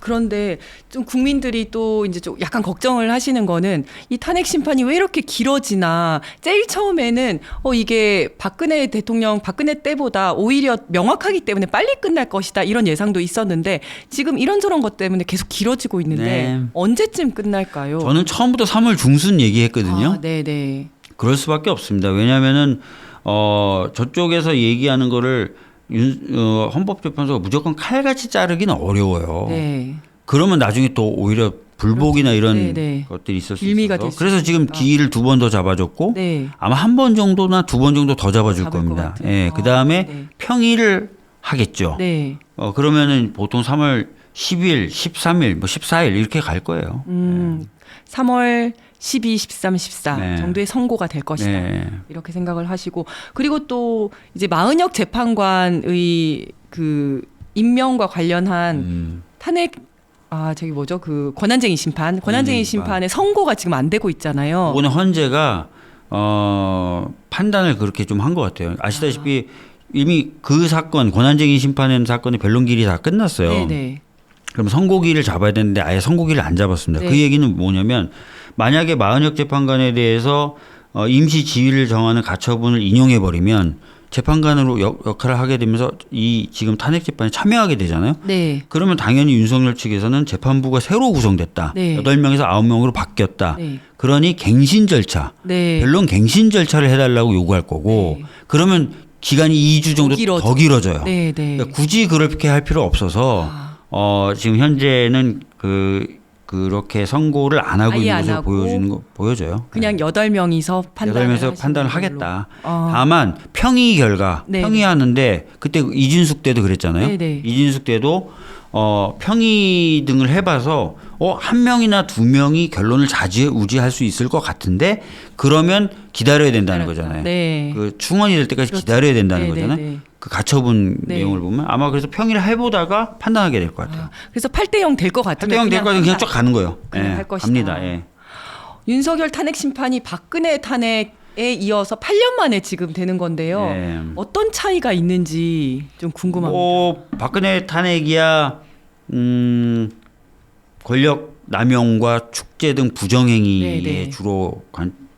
[SPEAKER 1] 그런데 좀 국민들이 또 이제 좀 약간 걱정을 하시는 거는 이 탄핵 심판이 왜 이렇게 길어지나. 제일 처음에는 이게 박근혜 대통령 박근혜 때보다 오히려 명확하기 때문에 빨리 끝날 것이다 이런 예상도 있었는데 지금 이런저런 것 때문에 계속 길어지고 있는데
[SPEAKER 2] 네.
[SPEAKER 1] 언제쯤 끝날까요?
[SPEAKER 2] 저는 처음부터 3월 중순 얘기했거든요.
[SPEAKER 1] 네네.
[SPEAKER 2] 그럴 수밖에 없습니다. 왜냐하면은 저쪽에서 얘기하는 거를 헌법재판소가 무조건 칼같이 자르기는 어려워요.
[SPEAKER 1] 네.
[SPEAKER 2] 그러면 나중에 또 오히려 불복이나 이런
[SPEAKER 1] 네네.
[SPEAKER 2] 것들이 있을 수
[SPEAKER 1] 빌미가
[SPEAKER 2] 있어서
[SPEAKER 1] 될 수
[SPEAKER 2] 그래서 지금
[SPEAKER 1] 있으니까.
[SPEAKER 2] 기일을 2번 더 잡아줬고
[SPEAKER 1] 네.
[SPEAKER 2] 아마 한 번 정도나 2번 정도 더 잡아줄
[SPEAKER 1] 잡을 것
[SPEAKER 2] 겁니다.
[SPEAKER 1] 같아요.
[SPEAKER 2] 예, 그 다음에
[SPEAKER 1] 네.
[SPEAKER 2] 평일을 하겠죠.
[SPEAKER 1] 네.
[SPEAKER 2] 그러면은 보통 3월 10일, 13일, 뭐 14일 이렇게 갈 거예요.
[SPEAKER 1] 3월 12, 13, 14
[SPEAKER 2] 네.
[SPEAKER 1] 정도의 선고가 될 것이다.
[SPEAKER 2] 네.
[SPEAKER 1] 이렇게 생각을 하시고 그리고 또 이제 마은혁 재판관의 그 임명과 관련한 탄핵 저기 뭐죠? 그 권한쟁의 심판의 선고가 지금 안 되고 있잖아요.
[SPEAKER 2] 이번에 헌재가 판단을 그렇게 좀 한 것 같아요. 아시다시피 이미 그 사건 권한쟁의 심판의 사건의 변론기일이 다 끝났어요.
[SPEAKER 1] 네네.
[SPEAKER 2] 그럼 선고기일을 잡아야 되는데 아예 선고기일을 안 잡았습니다.
[SPEAKER 1] 네.
[SPEAKER 2] 그 얘기는 뭐냐면 만약에 마은혁 재판관에 대해서 임시 지위를 정하는 가처분을 인용해 버리면 재판관으로 역할을 하게 되면서 이 지금 탄핵 재판에 참여하게 되잖아요.
[SPEAKER 1] 네.
[SPEAKER 2] 그러면 당연히 윤석열 측에서는 재판부가 새로 구성됐다.
[SPEAKER 1] 네.
[SPEAKER 2] 8명에서 9명으로 바뀌었다.
[SPEAKER 1] 네.
[SPEAKER 2] 그러니 갱신 절차,
[SPEAKER 1] 네.
[SPEAKER 2] 변론 갱신 절차를 해달라고 요구할 거고
[SPEAKER 1] 네.
[SPEAKER 2] 그러면 기간이 2주 정도 더 길어져요.
[SPEAKER 1] 네, 네.
[SPEAKER 2] 그러니까 굳이 그렇게 할 필요 없어서 지금 현재는 그렇게 선고를 안 하고
[SPEAKER 1] 아예
[SPEAKER 2] 있는
[SPEAKER 1] 안
[SPEAKER 2] 것으로
[SPEAKER 1] 하고
[SPEAKER 2] 보여져요.
[SPEAKER 1] 그냥 8명이서 판단을
[SPEAKER 2] 8명에서 판단을
[SPEAKER 1] 하시는
[SPEAKER 2] 하겠다.
[SPEAKER 1] 걸로.
[SPEAKER 2] 다만 평의 결과,
[SPEAKER 1] 네.
[SPEAKER 2] 평의하는데 그때 이진숙 때도 그랬잖아요.
[SPEAKER 1] 네, 네.
[SPEAKER 2] 이진숙 때도 평의 등을 해봐서 한 명이나 두 명이 결론을 좌지우지할 수 있을 것 같은데 그러면 기다려야 된다는 거잖아요.
[SPEAKER 1] 네.
[SPEAKER 2] 그 충원이 될 때까지
[SPEAKER 1] 그렇죠.
[SPEAKER 2] 기다려야 된다는
[SPEAKER 1] 네,
[SPEAKER 2] 거잖아요.
[SPEAKER 1] 네, 네.
[SPEAKER 2] 그 가처분
[SPEAKER 1] 네.
[SPEAKER 2] 내용을 보면 아마 그래서 평의를 해보다가 판단하게 될 것 같아요.
[SPEAKER 1] 그래서 8대0 될 것 같으면
[SPEAKER 2] 8대0 될 것 같으면 그냥 쭉 가는 거예요.
[SPEAKER 1] 그냥
[SPEAKER 2] 예,
[SPEAKER 1] 할 것이다.
[SPEAKER 2] 갑니다. 예.
[SPEAKER 1] 윤석열 탄핵 심판이 박근혜 탄핵에 이어서 8년 만에 지금 되는 건데요.
[SPEAKER 2] 네.
[SPEAKER 1] 어떤 차이가 있는지 좀 궁금합니다.
[SPEAKER 2] 박근혜 탄핵이야 권력 남용과 축제 등 부정행위에
[SPEAKER 1] 네, 네.
[SPEAKER 2] 주로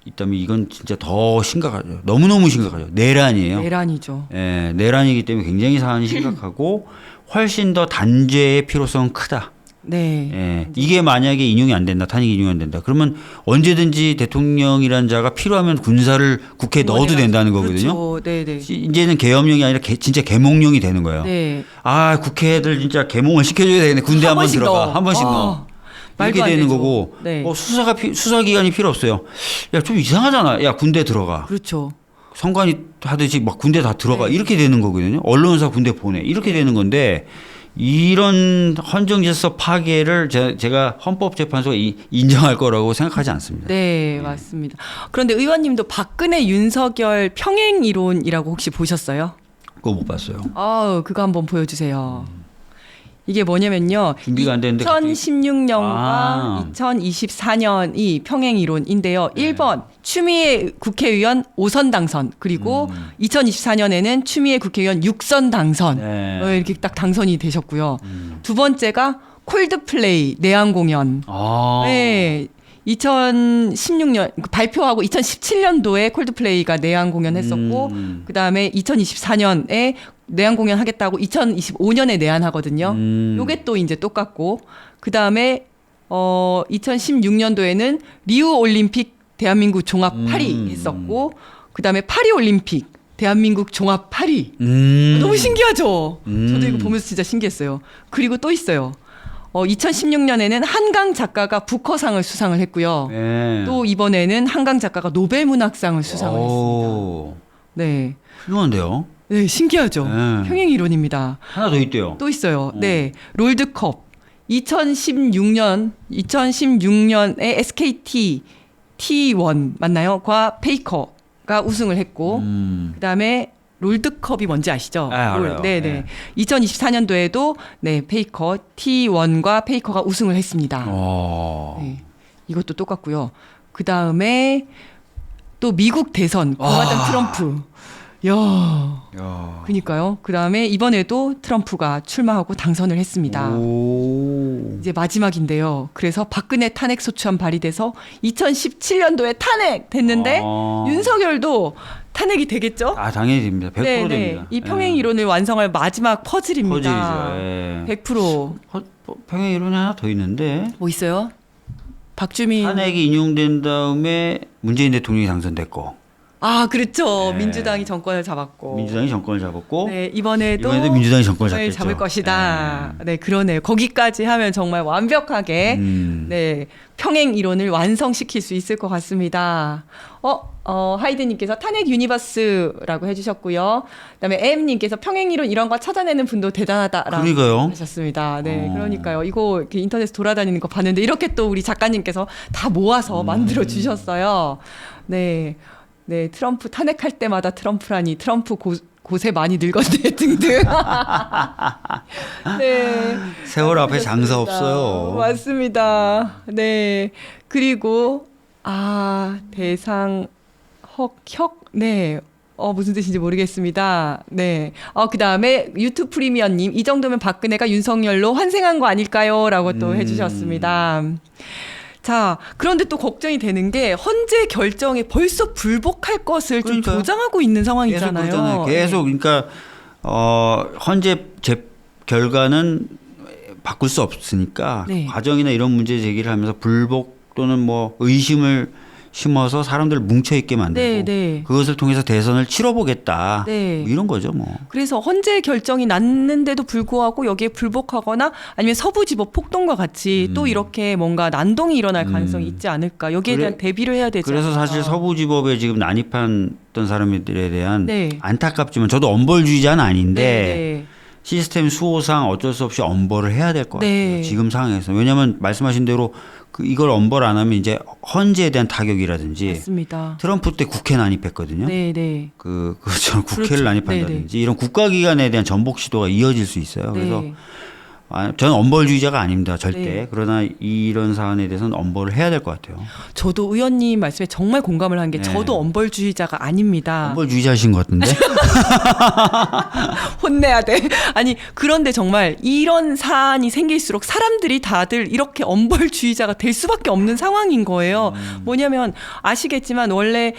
[SPEAKER 2] 있다면 이건 진짜 더 심각하죠. 너무너무 심각하죠. 내란이에요.
[SPEAKER 1] 내란이죠.
[SPEAKER 2] 예, 내란이기 때문에 굉장히 사안이 심각하고 훨씬 더 단죄의 필요성은 크다.
[SPEAKER 1] 네.
[SPEAKER 2] 예, 이게 만약에 인용이 안 된다, 탄핵이 인용이 안 된다. 그러면 언제든지 대통령이라는 자가 필요하면 군사를 국회에 넣어도 된다는 거거든요.
[SPEAKER 1] 그렇죠. 네, 네.
[SPEAKER 2] 이제는 계엄령이 아니라 진짜 계몽령이 되는 거예요.
[SPEAKER 1] 네.
[SPEAKER 2] 국회들 진짜 계몽을 시켜줘야 되겠네. 군대
[SPEAKER 1] 한
[SPEAKER 2] 한번
[SPEAKER 1] 번씩
[SPEAKER 2] 들어가.
[SPEAKER 1] 넣어.
[SPEAKER 2] 한 번씩 넣어.
[SPEAKER 1] 말도
[SPEAKER 2] 이렇게
[SPEAKER 1] 안
[SPEAKER 2] 되는
[SPEAKER 1] 되죠.
[SPEAKER 2] 거고
[SPEAKER 1] 네.
[SPEAKER 2] 수사 기간이 필요 없어요. 야 좀 이상하잖아. 야 군대 들어가.
[SPEAKER 1] 그렇죠.
[SPEAKER 2] 선관위 하듯이 막 군대 다 들어가
[SPEAKER 1] 네.
[SPEAKER 2] 이렇게 되는 거거든요. 언론사 군대 보내 이렇게 되는 건데 이런 헌정질서 파괴를 제가 헌법재판소가 인정할 거라고 생각하지 않습니다.
[SPEAKER 1] 네, 맞습니다. 그런데 의원님도 박근혜 윤석열 평행 이론이라고 혹시 보셨어요?
[SPEAKER 2] 그거 못 봤어요.
[SPEAKER 1] 그거 한번 보여주세요. 이게 뭐냐면요.
[SPEAKER 2] 준비가 안 됐는데 갑자기.
[SPEAKER 1] 2016년과 2024년이 평행 이론인데요. 1번 추미애 국회의원 5선 당선, 그리고 2024년에는 추미애 국회의원 6선 당선.
[SPEAKER 2] 네.
[SPEAKER 1] 이렇게 딱 당선이 되셨고요. 두 번째가 콜드플레이 내한 공연. 네. 2016년 발표하고 2017년도에 콜드플레이가 내한 공연했었고 그다음에 2024년에 내한 공연 하겠다고 2025년에 내한하거든요. 요게 또 이제 똑같고 그다음에 2016년도에는 리우 올림픽 대한민국 종합 8위 했었고 그다음에 파리 올림픽 대한민국 종합 8위. 너무 신기하죠? 저도 이거 보면서 진짜 신기했어요. 그리고 또 있어요. 2016년에는 한강 작가가 부커상을 수상을 했고요.
[SPEAKER 2] 네.
[SPEAKER 1] 또 이번에는 한강 작가가 노벨문학상을 수상을 했습니다. 네.
[SPEAKER 2] 훌륭한데요.
[SPEAKER 1] 네, 신기하죠?
[SPEAKER 2] 네.
[SPEAKER 1] 평행 이론입니다.
[SPEAKER 2] 하나 더 있대요.
[SPEAKER 1] 또 있어요. 네. 롤드컵. 2016년에 SKT T1 맞나요? 과 페이커가 우승을 했고 그다음에 롤드컵이 뭔지 아시죠?
[SPEAKER 2] 알아요.
[SPEAKER 1] 네네.
[SPEAKER 2] 네.
[SPEAKER 1] 2024년도에도 페이커 T1과 페이커가 우승을 했습니다. 네. 이것도 똑같고요. 그 다음에 또 미국 대선 공화당 트럼프. 야. 그니까요. 그 다음에 이번에도 트럼프가 출마하고 당선을 했습니다. 이제 마지막인데요. 그래서 박근혜 탄핵 소추안 발의돼서 2017년도에 탄핵 됐는데 윤석열도 탄핵이 되겠죠?
[SPEAKER 2] 당연히 됩니다. 100%
[SPEAKER 1] 네네.
[SPEAKER 2] 됩니다.
[SPEAKER 1] 이 평행 이론을 완성할 마지막 퍼즐입니다.
[SPEAKER 2] 퍼즐이죠.
[SPEAKER 1] 100%.
[SPEAKER 2] 평행 이론이 하나 더 있는데
[SPEAKER 1] 뭐 있어요? 박주민.
[SPEAKER 2] 탄핵이 인용된 다음에 문재인 대통령이 당선됐고
[SPEAKER 1] 그렇죠.
[SPEAKER 2] 네.
[SPEAKER 1] 민주당이 정권을 잡았고.
[SPEAKER 2] 민주당이 정권을 잡았고
[SPEAKER 1] 네, 이번에도
[SPEAKER 2] 민주당이 정권을 잡겠죠.
[SPEAKER 1] 잡을 것이다. 네, 그러네요. 거기까지 하면 정말 완벽하게 네, 평행 이론을 완성시킬 수 있을 것 같습니다. 하이드님께서 탄핵 유니버스라고 해주셨고요. 그다음에 M님께서 평행 이론 이런 거 찾아내는 분도 대단하다라고
[SPEAKER 2] 그러니까요.
[SPEAKER 1] 하셨습니다. 네, 그러니까요. 이거 이렇게 인터넷 돌아다니는 거 봤는데 이렇게 또 우리 작가님께서 다 모아서 만들어 주셨어요. 네. 네, 트럼프 탄핵할 때마다 트럼프라니 트럼프 고세 많이 늙었네 등등. 네.
[SPEAKER 2] 세월 앞에 장사 없어요.
[SPEAKER 1] 맞습니다. 네. 그리고 대상 헉 네. 무슨 뜻인지 모르겠습니다. 네. 그다음에 유튜브 프리미엄님 이 정도면 박근혜가 윤석열로 환생한 거 아닐까요? 라고 또 해주셨습니다. 자, 그런데 또 걱정이 되는 게 헌재 결정에 벌써 불복할 것을 좀 조장하고 있는 상황이잖아요.
[SPEAKER 2] 계속 그러니까 헌재 결과는 바꿀 수 없으니까 과정이나 이런 문제 제기를 하면서 불복 또는 뭐 의심을 심어서 사람들을 뭉쳐있게 만들고 그것을 통해서 대선을 치러보겠다. 뭐 이런 거죠. 뭐.
[SPEAKER 1] 그래서 헌재 결정이 났는데도 불구하고 여기에 불복하거나 아니면 서부지법 폭동과 같이 또 이렇게 뭔가 난동이 일어날 가능성이 있지 않을까. 여기에 대한 대비를 해야 되지
[SPEAKER 2] 그래서
[SPEAKER 1] 않을까.
[SPEAKER 2] 사실 서부지법에 지금 난입했던 사람들에 대한 안타깝지만 저도 엄벌주의자는 아닌데 시스템 수호상 어쩔 수 없이 엄벌을 해야 될 것 같아요. 지금 상황에서. 왜냐하면 말씀하신 대로 이걸 엄벌 안 하면 이제 헌재에 대한 타격이라든지
[SPEAKER 1] 맞습니다.
[SPEAKER 2] 트럼프 때 국회 난입했거든요. 그처럼 국회를 난입한다든지 이런 국가기관에 대한 전복 시도가 이어질 수 있어요. 그래서 저는 엄벌주의자가 아닙니다. 절대. 그러나 이런 사안에 대해서는 엄벌을 해야 될 것 같아요.
[SPEAKER 1] 저도 의원님 말씀에 정말 공감을 한 게 저도 엄벌주의자가 아닙니다.
[SPEAKER 2] 엄벌주의자신 것 같은데?
[SPEAKER 1] 혼내야 돼. 아니 그런데 정말 이런 사안이 생길수록 사람들이 다들 이렇게 엄벌주의자가 될 수밖에 없는 상황인 거예요. 뭐냐면 아시겠지만 원래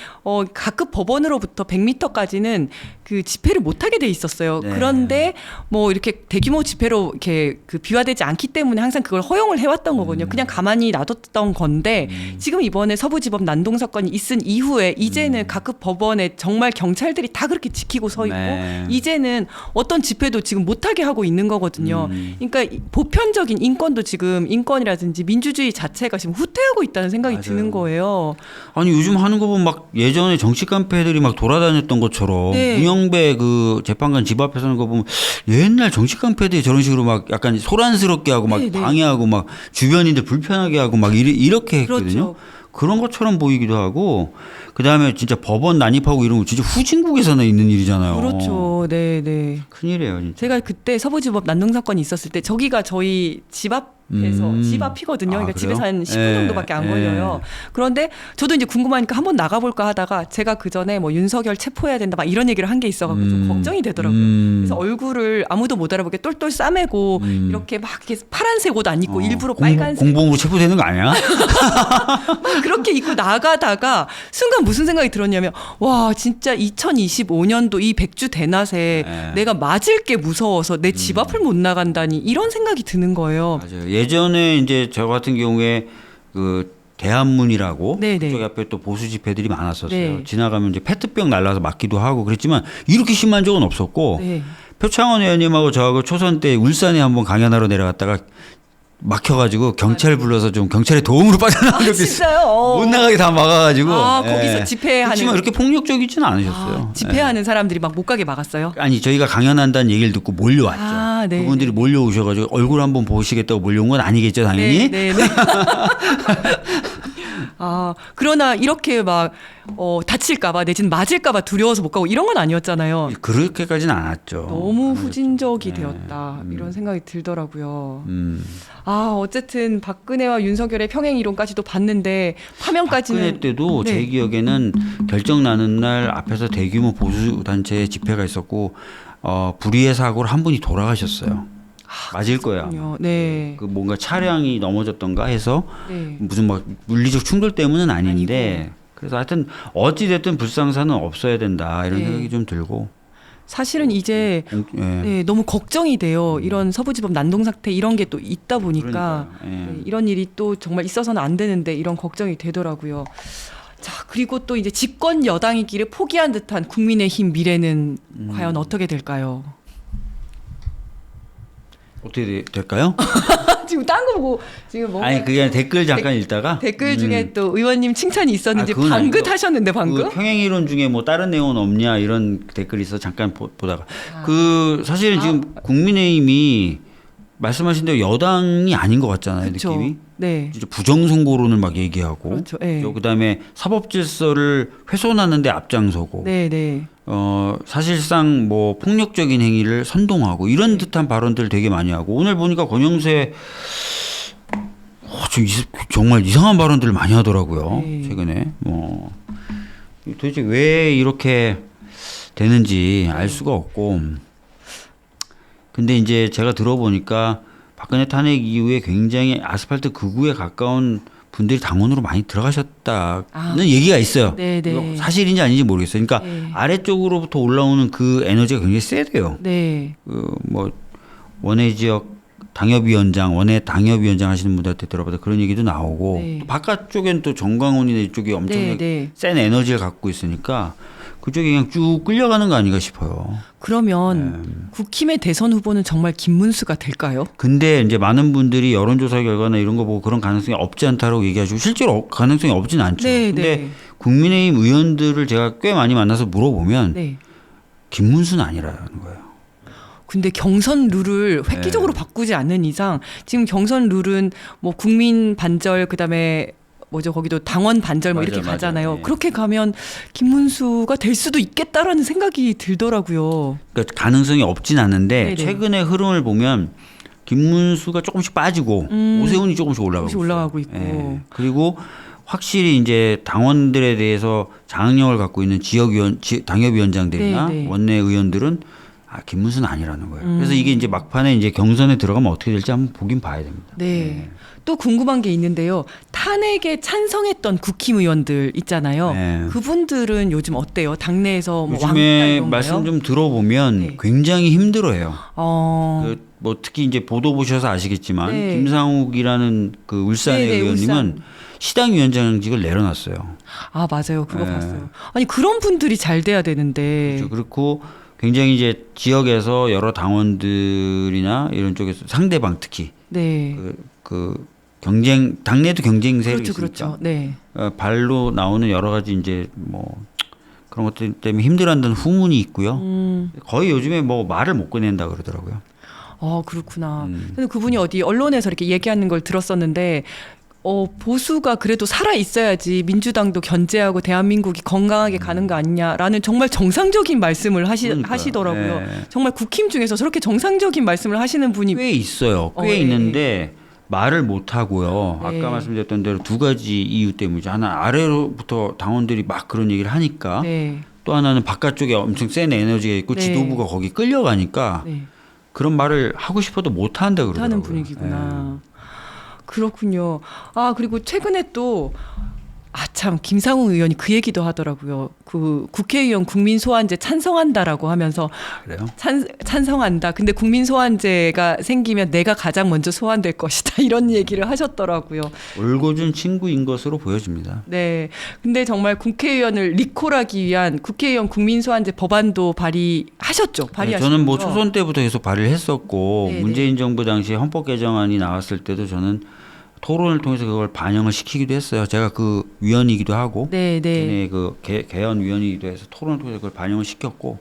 [SPEAKER 1] 각급 법원으로부터 100m까지는 그 집회를 못 하게 돼 있었어요. 그런데 뭐 이렇게 대규모 집회로 이렇게 그 비화되지 않기 때문에 항상 그걸 허용을 해왔던 거거든요. 그냥 가만히 놔뒀던 건데 지금 이번에 서부지법 난동 사건이 있은 이후에 이제는 각급 법원에 정말 경찰들이 다 그렇게 지키고 서 있고
[SPEAKER 2] 네.
[SPEAKER 1] 이제는 어떤 집회도 지금 못하게 하고 있는 거거든요. 그러니까 보편적인 인권도 지금 인권이라든지 민주주의 자체가 지금 후퇴하고 있다는 생각이
[SPEAKER 2] 맞아요.
[SPEAKER 1] 드는 거예요.
[SPEAKER 2] 아니 요즘 하는 거 보면 막 예전에 정치 깡패들이 막 돌아다녔던 것처럼
[SPEAKER 1] 네.
[SPEAKER 2] 문영배 그 재판관 집 앞에 서는 거 보면 옛날 정치 깡패들이 저런 식으로 막 약간 소란스럽게 하고 막
[SPEAKER 1] 네, 네.
[SPEAKER 2] 방해하고 막 주변인들 불편하게 하고 막 이렇게 했거든요.
[SPEAKER 1] 그렇죠.
[SPEAKER 2] 그런 것처럼 보이기도 하고 그다음에 진짜 법원 난입하고 이런 거 진짜 후진국에서나 있는 일이잖아요.
[SPEAKER 1] 그렇죠. 네, 네.
[SPEAKER 2] 큰일이에요, 진짜.
[SPEAKER 1] 제가 그때 서부지법 난동 사건이 있었을 때 저기가 저희 집 앞에서 집 앞이거든요.
[SPEAKER 2] 아,
[SPEAKER 1] 그러니까
[SPEAKER 2] 그래요?
[SPEAKER 1] 집에서 한 10분
[SPEAKER 2] 예,
[SPEAKER 1] 정도밖에 안 걸려요. 그런데 저도 이제 궁금하니까 한번 나가볼까 하다가 제가 그 전에 뭐 윤석열 체포해야 된다 막 이런 얘기를 한 게 있어가지고 좀 걱정이 되더라고요. 그래서 얼굴을 아무도 못 알아보게 똘똘 싸매고 이렇게 막 이렇게 파란색 옷 안 입고 일부러 빨간색
[SPEAKER 2] 공범으로 체포되는 거 아니야?
[SPEAKER 1] 막 그렇게 입고 나가다가 순간 무슨 생각이 들었냐면 와 진짜 2025년도 이 백주 대낮에
[SPEAKER 2] 네.
[SPEAKER 1] 내가 맞을 게 무서워서 내 집 앞을 못 나간다니 이런 생각이 드는 거예요.
[SPEAKER 2] 맞아요. 예전에 이제 저 같은 경우에 그 대한문이라고
[SPEAKER 1] 네네.
[SPEAKER 2] 그쪽 앞에 또 보수 집회들이 많았었어요.
[SPEAKER 1] 네.
[SPEAKER 2] 지나가면 이제 페트병 날라서 맞기도 하고 그랬지만 이렇게 심한 적은 없었고
[SPEAKER 1] 네.
[SPEAKER 2] 표창원 의원님하고 저하고 초선 때 울산에 한번 강연하러 내려갔다가 막혀가지고 경찰 불러서 좀 경찰의 도움으로 빠져나간 적도 있어요.
[SPEAKER 1] 진짜요? 어.
[SPEAKER 2] 못 나가게 다 막아가지고.
[SPEAKER 1] 아, 거기서 집회하는
[SPEAKER 2] 그렇지만 그렇게 폭력적이지는 않으셨어요.
[SPEAKER 1] 집회하는 사람들이 막 못 가게 막았어요.
[SPEAKER 2] 아니 저희가 강연한다는 얘기를 듣고 몰려왔죠.
[SPEAKER 1] 아, 네.
[SPEAKER 2] 그분들이 몰려오셔가지고 얼굴 한번 보시겠다고 몰려온 건 아니겠죠, 당연히.
[SPEAKER 1] 네, 네, 네. 아, 그러나 이렇게 막 다칠까봐 내지는 맞을까봐 두려워서 못 가고 이런 건 아니었잖아요.
[SPEAKER 2] 그렇게까지는 않았죠.
[SPEAKER 1] 너무 후진적이 되었다 이런 생각이 들더라고요. 아 어쨌든 박근혜와 윤석열의 평행 이론까지도 봤는데 파면까지는
[SPEAKER 2] 박근혜 때도
[SPEAKER 1] 네.
[SPEAKER 2] 제 기억에는 결정 나는 날 앞에서 대규모 보수 단체 집회가 있었고 불의의 사고로 한 분이 돌아가셨어요. 맞을 거야.
[SPEAKER 1] 그렇군요. 네.
[SPEAKER 2] 그 뭔가 차량이 넘어졌던가 해서
[SPEAKER 1] 네.
[SPEAKER 2] 무슨 막 물리적 충돌 때문은 아닌데 그래서 하여튼 어찌 됐든 불상사는 없어야 된다 이런
[SPEAKER 1] 네.
[SPEAKER 2] 생각이 좀 들고.
[SPEAKER 1] 사실은 이제
[SPEAKER 2] 예.
[SPEAKER 1] 네, 너무 걱정이 돼요. 이런 서부지법 난동 사태 이런 게 또 있다 보니까
[SPEAKER 2] 그러니까요. 예.
[SPEAKER 1] 네, 이런 일이 또 정말 있어서는 안 되는데 이런 걱정이 되더라고요. 자 그리고 또 이제 집권 여당의 길을 포기한 듯한 국민의힘 미래는 과연 어떻게 될까요?
[SPEAKER 2] 어떻게 될까요?
[SPEAKER 1] 지금 딴 거 보고 지금 뭔가
[SPEAKER 2] 아니 그게 아니라 댓글 잠깐 읽다가
[SPEAKER 1] 댓글 중에 또 의원님 칭찬이 있었는지
[SPEAKER 2] 그건
[SPEAKER 1] 방긋
[SPEAKER 2] 아니고.
[SPEAKER 1] 하셨는데 방금?
[SPEAKER 2] 그 평행이론 중에 뭐 다른 내용은 없냐 이런 댓글이 있어 잠깐 보다가 그 사실은 지금 국민의힘이 말씀하신 대로 여당이 아닌 것 같잖아요.
[SPEAKER 1] 그쵸.
[SPEAKER 2] 느낌이
[SPEAKER 1] 네.
[SPEAKER 2] 진짜 부정선거론을 막 얘기하고
[SPEAKER 1] 그렇죠. 네.
[SPEAKER 2] 그다음에 사법질서를 훼손하는 데 앞장서고
[SPEAKER 1] 네, 네.
[SPEAKER 2] 사실상 뭐 폭력적인 행위를 선동하고 이런 듯한 발언들을 되게 많이 하고 오늘 보니까 권영세 정말 이상한 발언들을 많이 하더라고요.
[SPEAKER 1] 네.
[SPEAKER 2] 최근에 도대체 왜 이렇게 되는지 알 수가 없고 근데 이제 제가 들어보니까 박근혜 탄핵 이후에 굉장히 아스팔트 극우에 가까운 분들이 당원으로 많이 들어가셨다는 얘기가 있어요.
[SPEAKER 1] 네, 네.
[SPEAKER 2] 이거 사실인지 아닌지 모르겠어요. 그러니까
[SPEAKER 1] 네.
[SPEAKER 2] 아래쪽으로부터 올라오는 그 에너지가 굉장히 세대요.
[SPEAKER 1] 네.
[SPEAKER 2] 뭐 원외 지역 당협위원장, 원외 당협위원장 하시는 분들한테 들어봐도 그런 얘기도 나오고
[SPEAKER 1] 네.
[SPEAKER 2] 또 바깥쪽엔 또 정광훈이나 이쪽이 엄청나게
[SPEAKER 1] 네.
[SPEAKER 2] 센 에너지를 갖고 있으니까 그쪽에 그냥 쭉 끌려가는 거 아닌가 싶어요.
[SPEAKER 1] 그러면 국힘의 대선 후보는 정말 김문수가 될까요?
[SPEAKER 2] 근데 이제 많은 분들이 여론조사 결과나 이런 거 보고 그런 가능성이 없지 않다고 얘기하시고 실제로 가능성이 없진 않죠.
[SPEAKER 1] 네,
[SPEAKER 2] 근데
[SPEAKER 1] 네.
[SPEAKER 2] 국민의힘 의원들을 제가 꽤 많이 만나서 물어보면
[SPEAKER 1] 네.
[SPEAKER 2] 김문수는 아니라는 거예요.
[SPEAKER 1] 근데 경선 룰을 획기적으로 바꾸지 않는 이상 지금 경선 룰은 뭐 국민 반절 그다음에 뭐죠 거기도 당원 반절 뭐 이렇게
[SPEAKER 2] 맞아요.
[SPEAKER 1] 가잖아요.
[SPEAKER 2] 네.
[SPEAKER 1] 그렇게 가면 김문수가 될 수도 있겠다라는 생각이 들더라고요.
[SPEAKER 2] 그러니까 가능성이 없진 않은데
[SPEAKER 1] 네네.
[SPEAKER 2] 최근의 흐름을 보면 김문수가 조금씩 빠지고 오세훈이 조금씩 올라가고
[SPEAKER 1] 조금씩 올라가고 있고.
[SPEAKER 2] 예. 그리고 확실히 이제 당원들에 대해서 장악력을 갖고 있는 당협위원장들이나
[SPEAKER 1] 네네.
[SPEAKER 2] 원내 의원들은 김문수는 아니라는 거예요. 그래서 이게 이제 막판에 이제 경선에 들어가면 어떻게 될지 한번 보긴 봐야 됩니다.
[SPEAKER 1] 네. 또 궁금한 게 있는데요. 탄핵에 찬성했던 국힘의원들 있잖아요.
[SPEAKER 2] 네.
[SPEAKER 1] 그분들은 요즘 어때요? 당내에서 뭐
[SPEAKER 2] 요즘에
[SPEAKER 1] 왕따이런가요?
[SPEAKER 2] 말씀 좀 들어보면
[SPEAKER 1] 네.
[SPEAKER 2] 굉장히 힘들어해요.
[SPEAKER 1] 어.
[SPEAKER 2] 뭐 특히 이제 보도 보셔서 아시겠지만
[SPEAKER 1] 네.
[SPEAKER 2] 김상욱이라는 그 울산의
[SPEAKER 1] 네네,
[SPEAKER 2] 의원님은
[SPEAKER 1] 울산.
[SPEAKER 2] 시당위원장직을 내려놨어요.
[SPEAKER 1] 아, 맞아요. 그거
[SPEAKER 2] 네.
[SPEAKER 1] 봤어요. 아니, 그런 분들이 잘 돼야 되는데.
[SPEAKER 2] 그렇죠. 그렇고 굉장히 이제 지역에서 여러 당원들이나 이런 쪽에서 상대방 특히
[SPEAKER 1] 네.
[SPEAKER 2] 그 경쟁 당내도 경쟁 세력이
[SPEAKER 1] 그렇죠,
[SPEAKER 2] 있으니까
[SPEAKER 1] 그렇죠. 네.
[SPEAKER 2] 발로 나오는 여러 가지 이제 뭐 그런 것들 때문에 힘들어한다는 후문이 있고요. 거의 요즘에 뭐 말을 못 꺼낸다 그러더라고요.
[SPEAKER 1] 그렇구나. 근데 그분이 어디 언론에서 이렇게 얘기하는 걸 들었었는데, 보수가 그래도 살아 있어야지 민주당도 견제하고 대한민국이 건강하게 가는 거 아니냐라는 정말 정상적인 말씀을
[SPEAKER 2] 그러니까요.
[SPEAKER 1] 하시더라고요.
[SPEAKER 2] 네.
[SPEAKER 1] 정말 국힘 중에서 저렇게 정상적인 말씀을 하시는 분이
[SPEAKER 2] 꽤 있어요. 꽤
[SPEAKER 1] 네.
[SPEAKER 2] 있는데 말을 못 하고요.
[SPEAKER 1] 네.
[SPEAKER 2] 아까 말씀드렸던 대로 두 가지 이유 때문이죠. 하나 아래로부터 당원들이 막 그런 얘기를 하니까
[SPEAKER 1] 네.
[SPEAKER 2] 또 하나는 바깥쪽에 엄청 센 에너지가 있고
[SPEAKER 1] 네.
[SPEAKER 2] 지도부가 거기 끌려가니까
[SPEAKER 1] 네.
[SPEAKER 2] 그런 말을 하고 싶어도 못 한다 그러더라고요.
[SPEAKER 1] 하는 분위기구나. 그렇군요. 그리고 최근에 또 참 김상우 의원이 그 얘기도 하더라고요. 그 국회의원 국민 소환제 찬성한다라고 하면서
[SPEAKER 2] 그래요?
[SPEAKER 1] 찬성한다. 근데 국민 소환제가 생기면 내가 가장 먼저 소환될 것이다. 이런 얘기를 하셨더라고요.
[SPEAKER 2] 올고준 친구인 것으로 보여집니다.
[SPEAKER 1] 네. 근데 정말 국회의원을 리콜하기 위한 국회의원 국민 소환제 법안도 발의하셨죠. 발의하셨죠.
[SPEAKER 2] 저는 뭐 초선 때부터 계속 발의를 했었고
[SPEAKER 1] 네,
[SPEAKER 2] 문재인 정부 당시에 헌법 개정안이 나왔을 때도 저는 토론을 통해서 그걸 반영을 시키기도 했어요. 제가 그 위원이기도 하고
[SPEAKER 1] 네, 네.
[SPEAKER 2] 걔네 그 개헌 위원이기도 해서 토론을 통해서 그걸 반영을 시켰고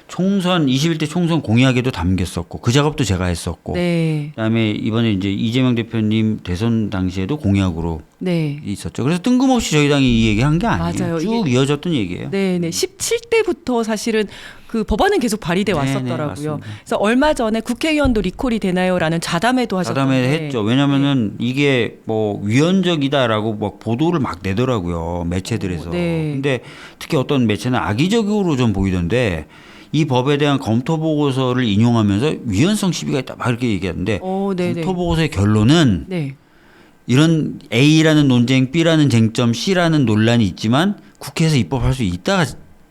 [SPEAKER 2] 총선 21대 총선 공약에도 담겼었고 그 작업도 제가 했었고
[SPEAKER 1] 네.
[SPEAKER 2] 그다음에 이번에 이제 이재명 대표님 대선 당시에도 공약으로
[SPEAKER 1] 네.
[SPEAKER 2] 있었죠. 그래서 뜬금없이 저희 당이 이 얘기한 게 아니에요.
[SPEAKER 1] 맞아요.
[SPEAKER 2] 쭉 이어졌던 얘기예요.
[SPEAKER 1] 네, 네. 17대부터 사실은 그 법안은 계속 발의돼
[SPEAKER 2] 네,
[SPEAKER 1] 왔었더라고요.
[SPEAKER 2] 맞습니다.
[SPEAKER 1] 그래서 얼마 전에 국회의원도 리콜이 되나요라는 자담회도 하셨던데.
[SPEAKER 2] 자담회 했죠. 왜냐면은 이게 뭐 위헌적이다라고 막 보도를 막 내더라고요. 매체들에서.
[SPEAKER 1] 네.
[SPEAKER 2] 근데 특히 어떤 매체는 악의적으로 좀 보이던데 이 법에 대한 검토 보고서를 인용하면서 위헌성 시비가 있다 막 이렇게 얘기하는데
[SPEAKER 1] 네,
[SPEAKER 2] 검토 보고서의 결론은
[SPEAKER 1] 네.
[SPEAKER 2] 이런 A라는 논쟁, B라는 쟁점, C라는 논란이 있지만 국회에서 입법할 수 있다가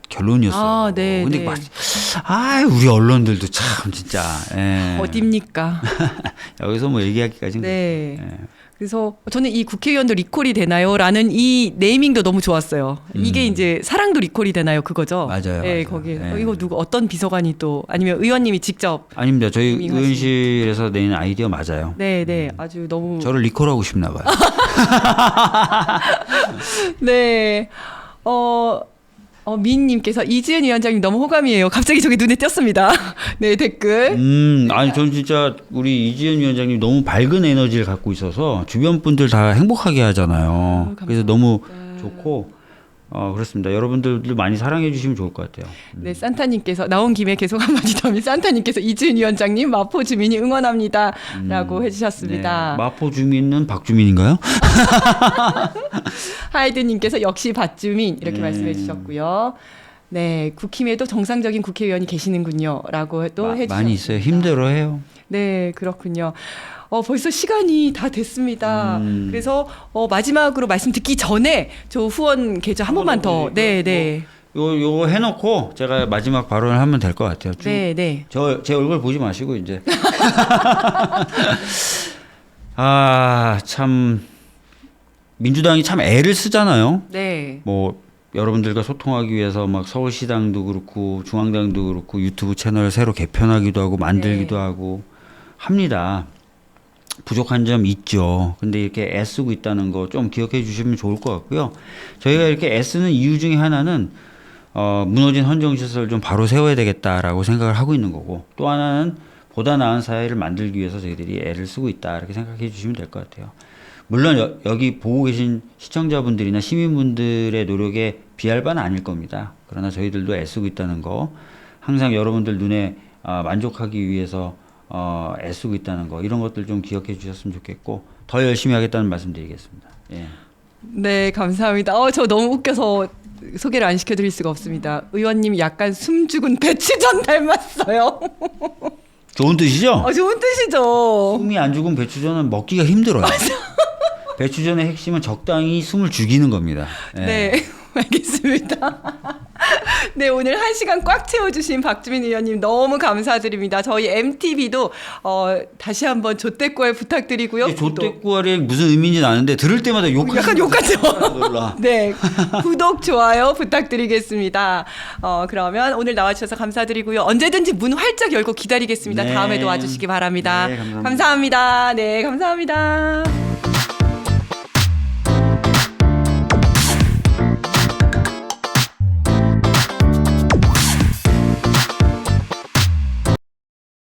[SPEAKER 2] 결론이었어요.
[SPEAKER 1] 네,
[SPEAKER 2] 근데
[SPEAKER 1] 네.
[SPEAKER 2] 막 우리 언론들도 참 진짜
[SPEAKER 1] 어딥니까?
[SPEAKER 2] 여기서 뭐 얘기하기까지는
[SPEAKER 1] 네.
[SPEAKER 2] 그렇죠.
[SPEAKER 1] 그래서 저는 이 국회의원도 리콜이 되나요라는 이 네이밍도 너무 좋았어요. 이게 이제 사랑도 리콜이 되나요 그거죠?
[SPEAKER 2] 맞아요,
[SPEAKER 1] 네,
[SPEAKER 2] 맞아요.
[SPEAKER 1] 거기에
[SPEAKER 2] 네.
[SPEAKER 1] 이거 누구 어떤 비서관이 또 아니면 의원님이 직접
[SPEAKER 2] 아닙니다. 저희
[SPEAKER 1] 네이밍
[SPEAKER 2] 의원실에서 내는 아이디어 맞아요.
[SPEAKER 1] 네, 네. 아주 너무
[SPEAKER 2] 저를 리콜하고 싶나 봐요.
[SPEAKER 1] 네. 민님께서 이지은 위원장님 너무 호감이에요. 갑자기 저기 눈에 띄었습니다. 네, 댓글.
[SPEAKER 2] 아니 전 진짜 우리 이지은 위원장님 너무 밝은 에너지를 갖고 있어서 주변 분들 다 행복하게 하잖아요. 그래서 너무 좋고 그렇습니다. 여러분들도 많이 사랑해 주시면 좋을 것 같아요.
[SPEAKER 1] 네, 산타님께서 나온 김에 계속 한마디 더 하면 산타님께서 이지은 위원장님 마포 주민이 응원합니다라고 해주셨습니다.
[SPEAKER 2] 네. 마포 주민은 박주민인가요?
[SPEAKER 1] 하이드님께서 역시 밭주민 이렇게
[SPEAKER 2] 네.
[SPEAKER 1] 말씀해 주셨고요. 네, 국힘에도 정상적인 국회의원이 계시는군요라고 또 해주셨습니다.
[SPEAKER 2] 많이 있어요. 힘들어해요.
[SPEAKER 1] 네, 그렇군요. 벌써 시간이 다 됐습니다. 그래서 마지막으로 말씀 듣기 전에 저 후원 계좌 한 번만 더. 네, 네.
[SPEAKER 2] 요거 해놓고 제가 마지막 발언을 하면 될 것 같아요. 쭉.
[SPEAKER 1] 네, 네.
[SPEAKER 2] 제 얼굴 보지 마시고 이제. 참 민주당이 참 애를 쓰잖아요.
[SPEAKER 1] 네.
[SPEAKER 2] 뭐 여러분들과 소통하기 위해서 막 서울시당도 그렇고 중앙당도 그렇고 유튜브 채널 새로 개편하기도 하고 만들기도
[SPEAKER 1] 네.
[SPEAKER 2] 하고 합니다. 부족한 점 있죠. 근데 이렇게 애쓰고 있다는 거 좀 기억해 주시면 좋을 것 같고요. 저희가 이렇게 애쓰는 이유 중에 하나는 무너진 헌정시설 좀 바로 세워야 되겠다라고 생각을 하고 있는 거고, 또 하나는 보다 나은 사회를 만들기 위해서 저희들이 애를 쓰고 있다 이렇게 생각해 주시면 될 것 같아요. 물론 여기 보고 계신 시청자분들이나 시민분들의 노력에 비할 바는 아닐 겁니다. 그러나 저희들도 애쓰고 있다는 거, 항상 여러분들 눈에 만족하기 위해서 애쓰고 있다는 거, 이런 것들 좀 기억해 주셨으면 좋겠고 더 열심히 하겠다는 말씀 드리겠습니다. 예.
[SPEAKER 1] 네, 감사합니다. 저 너무 웃겨서 소개를 안 시켜드릴 수가 없습니다. 의원님 약간 숨죽은 배추전 닮았어요.
[SPEAKER 2] 좋은 뜻이죠?
[SPEAKER 1] 좋은 뜻이죠.
[SPEAKER 2] 숨이 안 죽은 배추전은 먹기가 힘들어요. 배추전의 핵심은 적당히 숨을 죽이는 겁니다. 예.
[SPEAKER 1] 네, 알겠습니다. 네, 오늘 1시간 꽉 채워주신 박주민 의원님 너무 감사드립니다. 저희 MTV도 다시 한번 조떼꾸알 부탁드리고요.
[SPEAKER 2] 조떼꾸알이 무슨 의미인지 아는데 들을 때마다
[SPEAKER 1] 약간 욕하죠.
[SPEAKER 2] 놀라.
[SPEAKER 1] 네, 구독, 좋아요 부탁드리겠습니다. 그러면 오늘 나와주셔서 감사드리고요. 언제든지 문 활짝 열고 기다리겠습니다.
[SPEAKER 2] 네.
[SPEAKER 1] 다음에도 와주시기 바랍니다.
[SPEAKER 2] 네, 감사합니다.
[SPEAKER 1] 감사합니다. 네, 감사합니다.